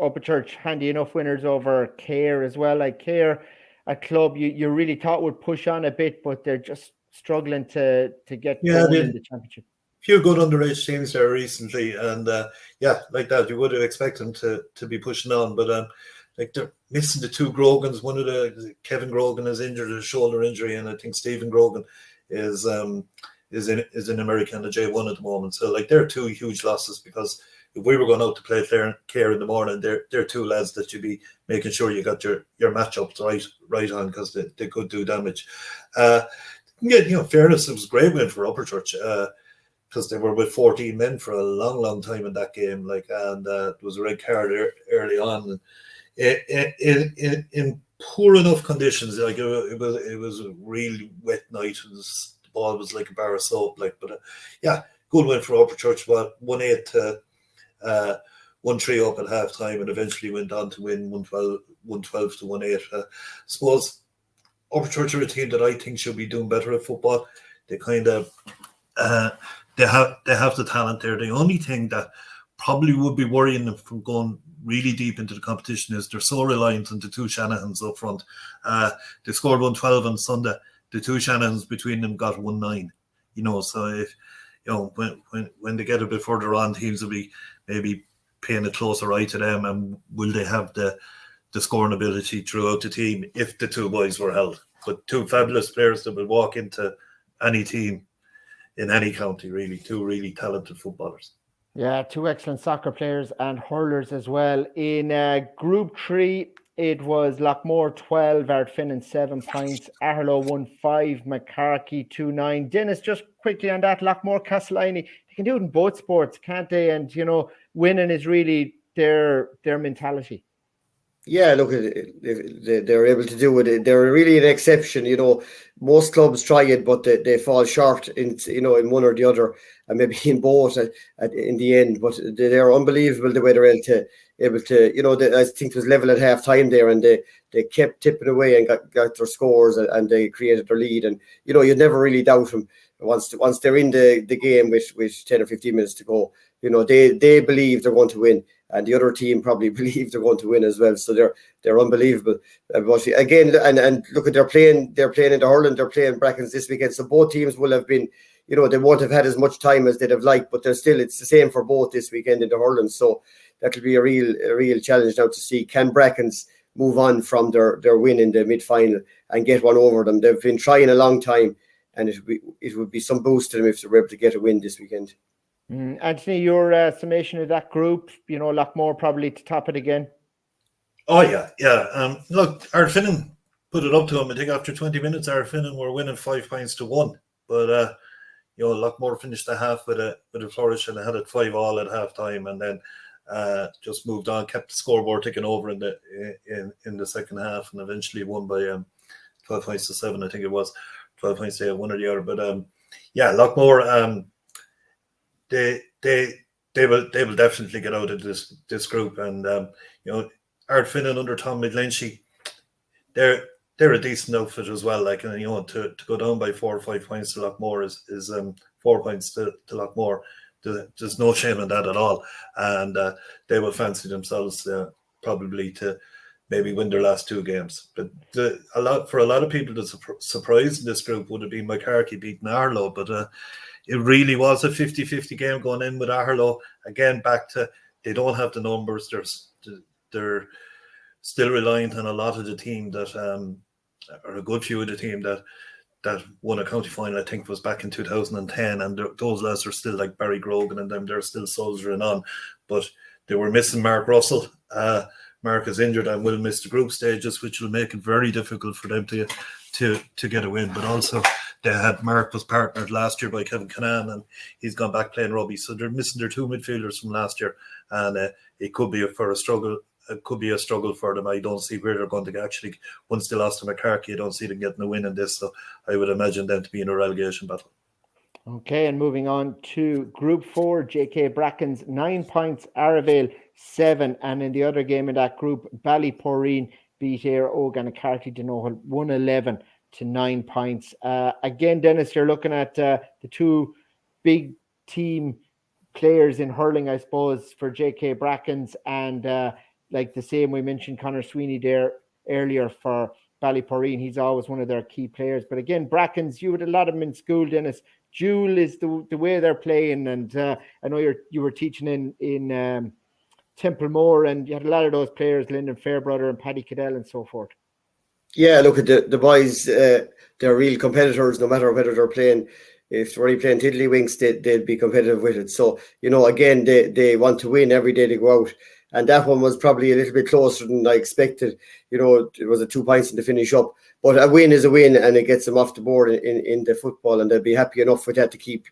Upperchurch, handy enough winners over Cahir as well. Like Cahir, a club you really thought would push on a bit, but they're just struggling to get going in the championship. Few good underage teams there recently, and like that, you would have expected them to be pushing on, but like they're missing the 2 Grogans. One of Kevin Grogan is injured, a shoulder injury, and I think Stephen Grogan is in America in the J1 at the moment. So like they're 2 huge losses, because if we were going out to play Clare in the morning, they're 2 lads that you'd be making sure you got your matchups right on, because they could do damage. Fairness, it was a great win for Upperchurch, because they were with 14 men for a long time in that game. And it was a red card early on. In poor enough conditions, like it was a really wet night, and the ball was like a bar of soap. Good win for Upperchurch. 1-8 to 1-3 up at half time, and eventually went on to win 112 to 1-8. I suppose Upperchurch are a team that I think should be doing better at football. They kind of they have the talent there. The only thing that probably would be worrying them from going really deep into the competition is they're so reliant on the 2 Shanahans up front. They scored 112 on Sunday. The 2 Shanahans between them got 1-9. So if when they get a bit further on, teams will be maybe paying a closer eye to them, and will they have the scoring ability throughout the team if the 2 boys were held. But 2 fabulous players that will walk into any team in any county, really. Two really talented footballers. Yeah, two excellent soccer players and hurlers as well. In Group 3, it was Lockmore 12, Ardfinnan 7 points, Aherlow 1-5, McCarthy 2-9. Denis, just quickly on that, Lockmore, Castleiney, they can do it in both sports, can't they? And, winning is really their mentality. Yeah, look, they're able to do it. They're really an exception. Most clubs try it, but they fall short in one or the other, and maybe in both in the end. But they're unbelievable the way they're able to. I think it was level at half time there, and they kept tipping away and got their scores, and they created their lead. And you'd never really doubt them once they're in the game with 10 or 15 minutes to go. They believe they're going to win. And the other team probably believe they're going to win as well. So they're unbelievable. But again, and look at they're playing in the hurling, they're playing Brackens this weekend. So both teams will have been, they won't have had as much time as they'd have liked, but it's the same for both this weekend in the hurling. So that'll be a real challenge now to see, can Brackens move on from their win in the mid-final and get one over them. They've been trying a long time, and it would be some boost to them if they were able to get a win this weekend. Anthony, your summation of that group, Lockmore probably to top it again. Oh, yeah. Look, Ardfinnan put it up to them. I think after 20 minutes, Ardfinnan were winning 5-1. But, Lockmore finished the half with a flourish, and they had it 5-5 at half time, and then just moved on, kept the scoreboard ticking over in the second half, and eventually won by 12 points to 7, I think it was. 12 points to one or the other. But, Lockmore... They will definitely get out of this group, and Ardfinnan under Tom McGlinchey, they're a decent outfit as well. Like, to go down by 4 or 5 points to Lockmore is 4 points to Lockmore. There's no shame in that at all, and they will fancy themselves probably to maybe win their last 2 games. But a lot of people, the surprise in this group would have been McCarthy beating Aherlow, but. It really was a 50-50 game going in with Aherlow. Again, back to they don't have the numbers. They're still reliant on a lot of the team that or a good few of the team that won a county final. I think was back in 2010, and those lads are still like Barry Grogan and them. They're still soldiering on, but they were missing Mark Russell. Mark is injured and will miss the group stages, which will make it very difficult for them to get a win. But also, Mark was partnered last year by Kevin Canan, and he's gone back playing rugby. So they're missing their 2 midfielders from last year, and it could be a struggle. It could be a struggle for them. I don't see where they're going to actually. Once they lost to McCarthy, I don't see them getting a win in this. So I would imagine them to be in a relegation battle. Okay, and moving on to Group 4, JK Brackens 9 points, Arravale 7, and in the other game in that group, Ballyporeen beat Ayr Ogan Carty Denohal 111 to 9 points. Again, Denis, you're looking at the 2 big team players in hurling, I suppose, for JK Brackens, and like the same we mentioned Conor Sweeney there earlier for Ballyporeen. He's always one of their key players. But again, Brackens, you had a lot of them in school, Denis. Jewel is the way they're playing, and I know you were teaching in Templemore, and you had a lot of those players, Lyndon Fairbrother and Paddy Cadell and so forth. Yeah, look at the boys. They're real competitors, no matter whether they're playing. If they're only playing tiddlywinks, they'd be competitive with it. So, again, they want to win every day they go out. And that one was probably a little bit closer than I expected. It was a 2 points in the finish up. But a win is a win, and it gets them off the board in the football, and they'll be happy enough with that to keep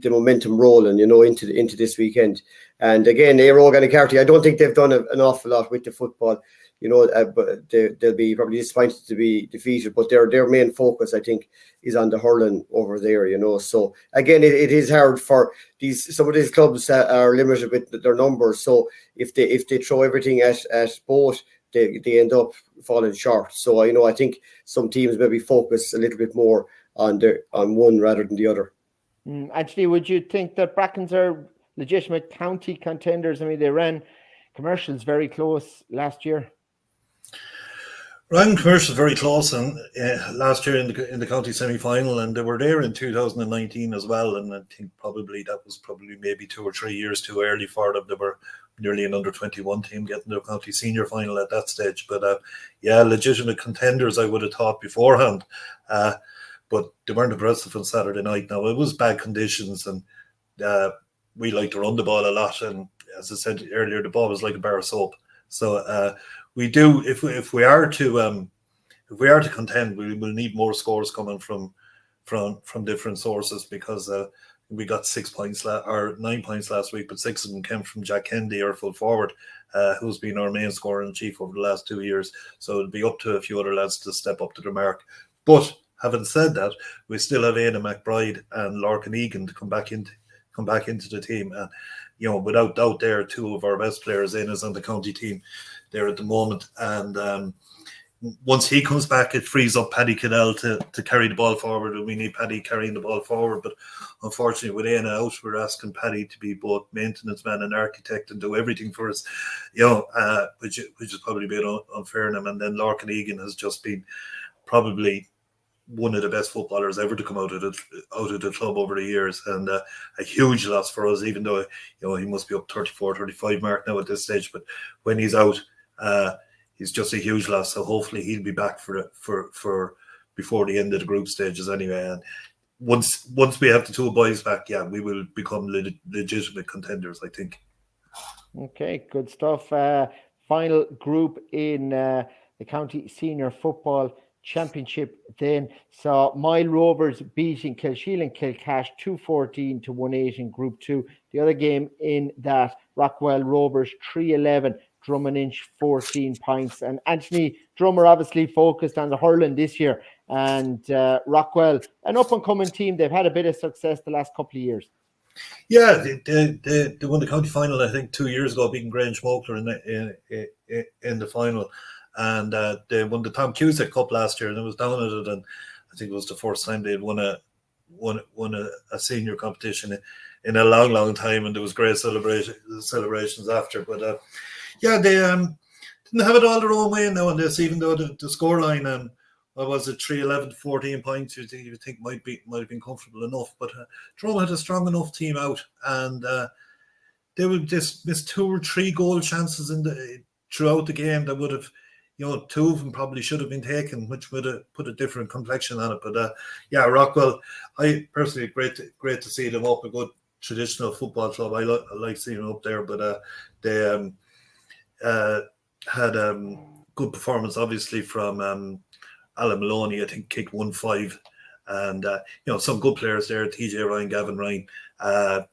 the momentum rolling, into this weekend. And again, Ayr Ogan Carty, I don't think they've done an awful lot with the football. But they'll be probably disappointed to be defeated. But their main focus, I think, is on the hurling over there. So again, it is hard for some of these clubs are limited with their numbers. So if they throw everything at both, they end up falling short. So I think some teams maybe focus a little bit more on one rather than the other. Actually, would you think that Brackens are legitimate county contenders? I mean, they ran commercials very close last year. Ran commercials very close, and last year in the county semi-final, and they were there in 2019 as well. And I think that was maybe 2 or 3 years too early for them. They were nearly an under-21 team getting to a county senior final at that stage. But legitimate contenders, I would have thought beforehand. But but they weren't impressive on Saturday night. Now, it was bad conditions, and we like to run the ball a lot. And as I said earlier, the ball was like a bar of soap. So we do, if we are to contend, we will need more scores coming from different sources, because we got 6 points or 9 points last week, but 6 of them came from Jack Kennedy, our full forward, who's been our main scorer in chief over the last 2 years. So it'll be up to a few other lads to step up to the mark. But having said that, we still have Aidan McBride and Larkin Egan to come back into the team, and without doubt, they're two of our best players in us on the county team there at the moment. And once he comes back, it frees up Paddy Cadell to carry the ball forward, and we need Paddy carrying the ball forward. But unfortunately, with Aina out, we're asking Paddy to be both maintenance man and architect and do everything for us, which is probably a bit unfair on him. And then Larkin Egan has just been probably one of the best footballers ever to come out of the club over the years, and a huge loss for us, even though he must be up 34, 35 mark now at this stage. But when he's out, he's just a huge loss. So hopefully he'll be back for before the end of the group stages anyway. And once we have the two boys back, we will become legitimate contenders, I think. Okay, good stuff. Final group in the county senior football championship then saw Mile Rovers beating Kilsheelan Kilcash 2-14 to 1-8 in Group 2. The other game in that, Rockwell Rovers 3-11, Drummond Inch 14 points. And Anthony Drummer obviously focused on the hurling this year, and Rockwell, an up-and-coming team. They've had a bit of success the last couple of years. Yeah, they won the county final, I think, 2 years ago, beating Grange Mokler in the final. And they won the Tom Cusack Cup last year, and it was down at it. And I think it was the first time they'd won a senior competition in a long, long time. And there was great celebrations after. But they didn't have it all their own way now and this, even though the scoreline, what was it, 3-11, 14 points, you think might have been comfortable enough. But Drum had a strong enough team out, and they would just miss 2 or 3 goal chances throughout the game that would have, 2 of them probably should have been taken, which would have put a different complexion on it. But Rockwell, I personally, great to see them up, a good traditional football club. I like seeing them up there, but they had good performance, obviously, from Alan Maloney. I think kicked 1-5, and some good players there: TJ Ryan, Gavin Ryan,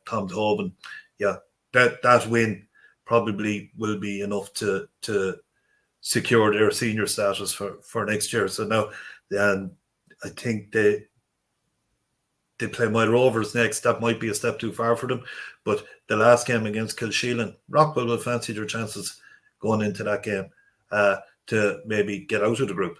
Tom Tobin. That win probably will be enough to secure their senior status for next year. So now, I think they play Mile Rovers next. That might be a step too far for them, but the last game against Kilsheelan, Rockwell will fancy their chances going into that game to maybe get out of the group.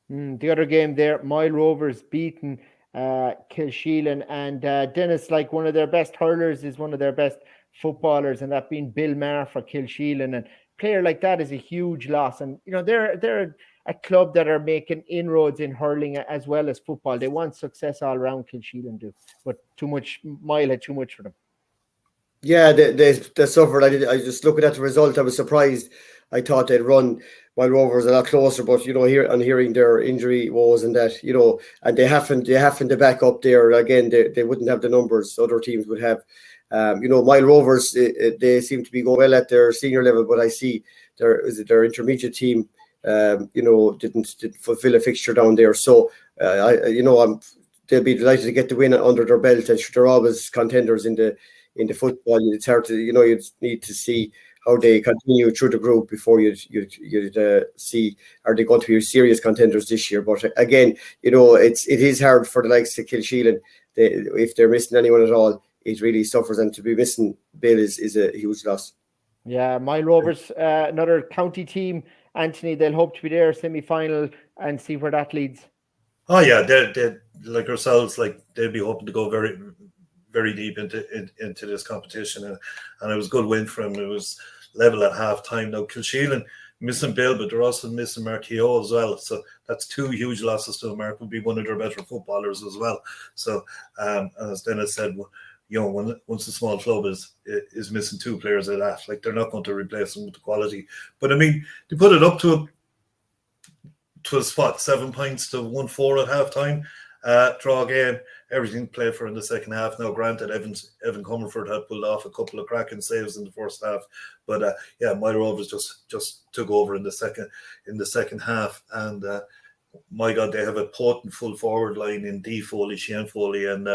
The other game there, Mile Rovers beaten Kilsheelan, and Denis, like, one of their best hurlers is one of their best footballers, and that being Bill Maher for Kilsheelan. And player like that is a huge loss. And they're a club that are making inroads in hurling as well as football. They want success all around, Kilsheelan do, but Mile had too much for them. Yeah, they suffered. I just looking at the result, I was surprised. I thought they'd run Mile Rovers a lot closer, but hearing their injury woes and that, and they happen to back up there again. They wouldn't have the numbers other teams would have. Mile Rovers, they seem to be going well at their senior level, but I see their intermediate team, didn't fulfill a fixture down there. So, they'll be delighted to get the win under their belt, and they're always contenders in the football. It's hard to, you need to see how they continue through the group before you'd see, are they going to be serious contenders this year? But again, it is hard for the likes of Kilsheelan. If they're missing anyone at all, it really suffers, and to be missing Bill is a huge loss. Yeah, Mile Rovers, another county team, Anthony. They'll hope to be there semi-final and see where that leads. Oh yeah, they're like ourselves. Like, they'll be hoping to go very, very deep into this competition, and it was a good win for him. It was level at half time. Now Kilsheelan missing Bill, but they're also missing Mark Keogh as well. So that's 2 huge losses to him. Mark would be one of their better footballers as well. So as Denis said, once a small club is missing 2 players like that, like, they're not going to replace them with the quality. But I mean, they put it up to 7 points to 1-4 at half time. draw game. Everything played for in the second half. Now, granted, Evan Comerford had pulled off a couple of cracking saves in the first half, but my Rovers just took over in the second half, and my God, they have a potent full forward line in D Foley, Shane Foley, and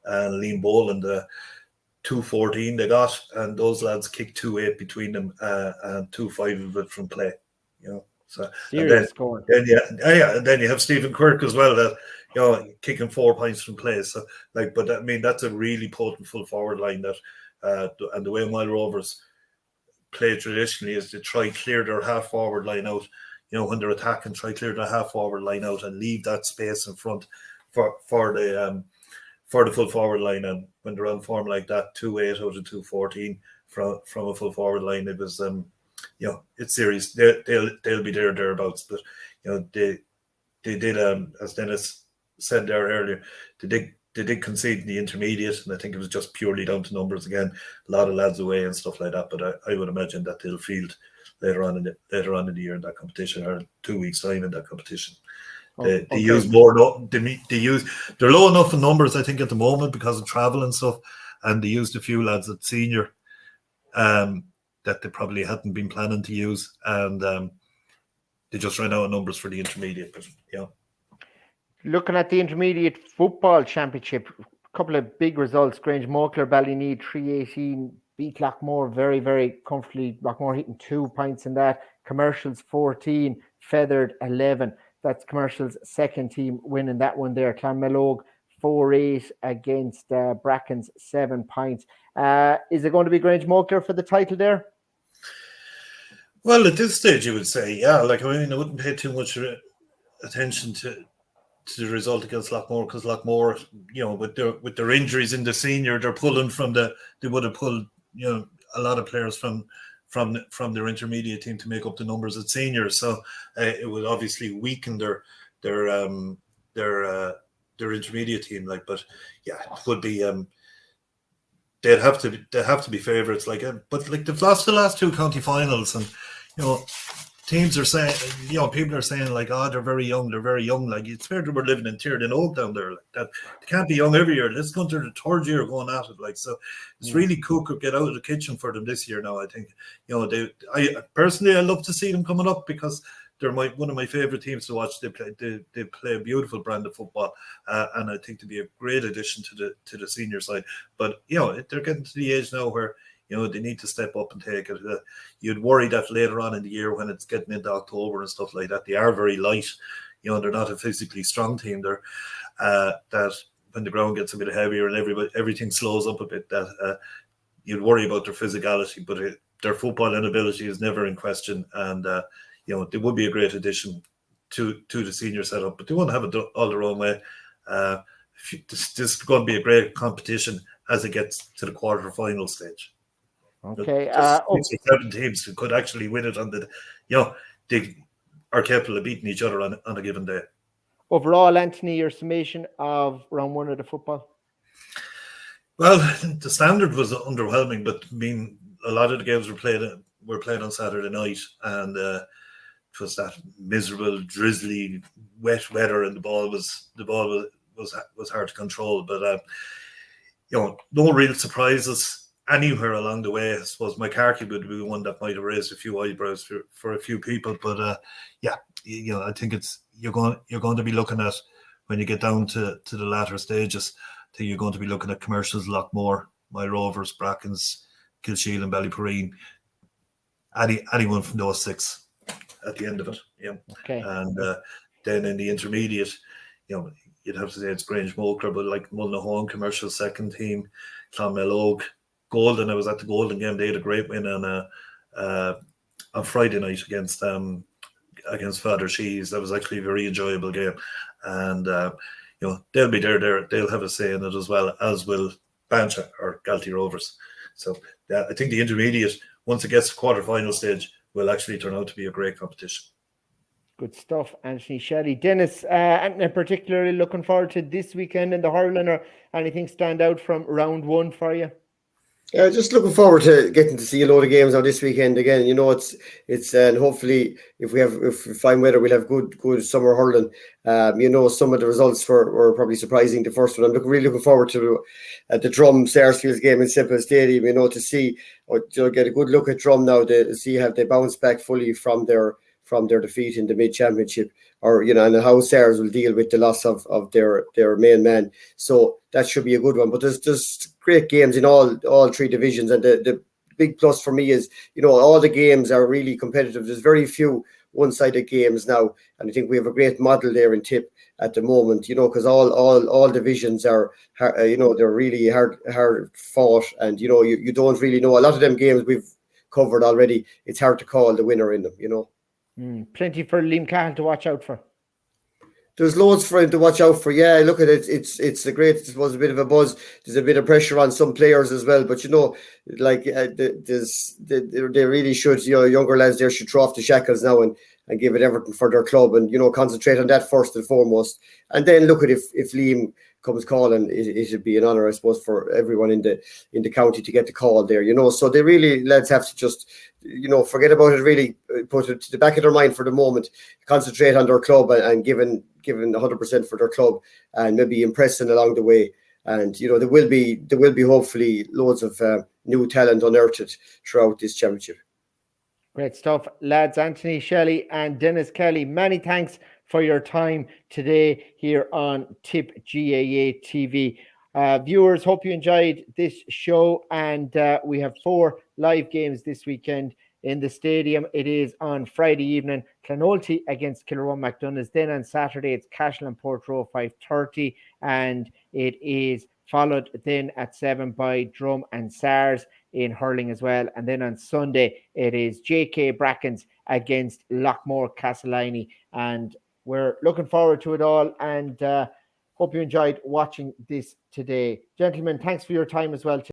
Liam Boland. 2-14 they got, and those lads kicked 2-8 between them, and 2-5 of it from play. So serious score. And then you have Stephen Quirk as well, that kicking 4 points from play. So but I mean, that's a really potent full forward line that, and the way my Rovers play traditionally is to try clear their half forward line out. When they're attacking, try clear their half forward line out and leave that space in front for the full forward line. And when they're on form like that, 2-8 out of 2-14 from a full forward line, it was it's serious. They'll be thereabouts. But they did, as Denis said there earlier, they did concede in the intermediate, and I think it was just purely down to numbers again. A lot of lads away and stuff like that. But I would imagine that they'll field later on in the year in that competition, or in 2 weeks' time in that competition. They use more. They're low enough in numbers, I think, at the moment because of travel and stuff, and they used a few lads at senior that they probably hadn't been planning to use, and they just ran out of numbers for the intermediate. But looking at the intermediate football championship, a couple of big results. Grange Mockler, Ballyneed 3-18 beat Lockmore very, very comfortably. Lockmore hitting 2 points in that. Commercials 14, Feathered 11. That's Commercial's second team winning that one there. Clonmellogue 4-8 against Brackens 7 points. Is it going to be Grange Mockler for the title there? Well, at this stage, you would say, yeah. I wouldn't pay too much attention to the result against Lockmore, because Lockmore, with their injuries in the senior, they're pulling they would have pulled, a lot of players from their intermediate team to make up the numbers at senior. So it would obviously weaken their intermediate team. But yeah, it would be. They'd have to be favourites. But they've lost the last 2 county finals, and teams are saying, people are saying they're very young. They're very young. It's fair that we're living in Tierden Oak down there. That they can't be young every year. Let's go into the 3rd year going at it. So it's really cool to get out of the kitchen for them this year. Now I think I personally love to see them coming up, because they're one of my favourite teams to watch. They play a beautiful brand of football, and I think to be a great addition to the senior side. But they're getting to the age now where they need to step up and take it. You'd worry that later on in the year, when it's getting into October and stuff like that, they are very light. They're not a physically strong team. They're that when the ground gets a bit heavier and everything slows up a bit, that you'd worry about their physicality. But their football inability is never in question, and they would be a great addition to the senior setup. But they won't have it all their own way. This is going to be a great competition as it gets to the quarter-final stage. Okay. 6 or 7 teams who could actually win it they are capable of beating each other on a given day. Overall, Anthony, your summation of round 1 of the football? Well, the standard was underwhelming, but I mean, a lot of the games were played on Saturday night, and it was that miserable, drizzly, wet weather, and the ball was hard to control. But no real surprises anywhere along the way. I suppose McCarthy would be one that might have raised a few eyebrows for a few people, but I think you're going to be looking at, when you get down to the latter stages, I think you're going to be looking at Commercials, Lockmore, My Rovers, Brackens, Kilsheal and Ballyporeen. Anyone from those 6 at the end of it. Okay. And then in the intermediate, you'd have to say it's Grange Mockler, but Mullinahone, Commercial second team, Clonmellogue, Golden. I was at the Golden game. They had a great win on Friday night against Father Shees. That was actually a very enjoyable game, and they'll be there. They'll have a say in it as well, as will Bancha or Galtee Rovers. So I think the intermediate, once it gets to quarter-final stage, will actually turn out to be a great competition. Good stuff, Anthony, Shelley. Denis, and particularly looking forward to this weekend in the hurling, or anything stand out from round 1 for you? Yeah, just looking forward to getting to see a load of games now this weekend again. It's and hopefully if we find weather, we'll have good summer hurling. Some of the results were probably surprising. The first one, really looking forward to the Drum Sarsfields game in Semple Stadium. To see or to get a good look at Drum now to see have they bounced back fully from their defeat in the mid championship, or and how Sars will deal with the loss of their main man. So that should be a good one. But there's great games in all three divisions, and the big plus for me is all the games are really competitive. There's very few one-sided games now, and I think we have a great model there in Tipp at the moment. Because all divisions are they're really hard fought, and you don't really know a lot of them games we've covered already. It's hard to call the winner in them. Plenty for Liam Cahill to watch out for. There's loads for him to watch out for. Yeah, look at it. It's a great. It was a bit of a buzz. There's a bit of pressure on some players as well. But they really should. Younger lads there should throw off the shackles now and give it everything for their club, and concentrate on that first and foremost. And then look at if Liam comes calling, it would be an honour, I suppose, for everyone in the county to get the call there. So they really, lads, have to just forget about it. Really put it to the back of their mind for the moment. Concentrate on their club and giving 100% for their club, and maybe impressing along the way. And there will be hopefully loads of new talent unearthed throughout this championship. Great stuff, lads. Anthony, Shelley, and Denis Kelly, many thanks for your time today here on Tipp GAA TV. Viewers, hope you enjoyed this show, and we have 4 live games this weekend in the stadium. It is on Friday evening, Clonolty against Kilruane McDonough's. Then on Saturday, it's Cashel and Portroe, 5:30, and it is followed then at 7 by Drum and Sars in hurling as well. And then on Sunday, it is JK Brackens against Lockmore Castleiney. And we're looking forward to it all, and hope you enjoyed watching this today. Gentlemen, thanks for your time as well.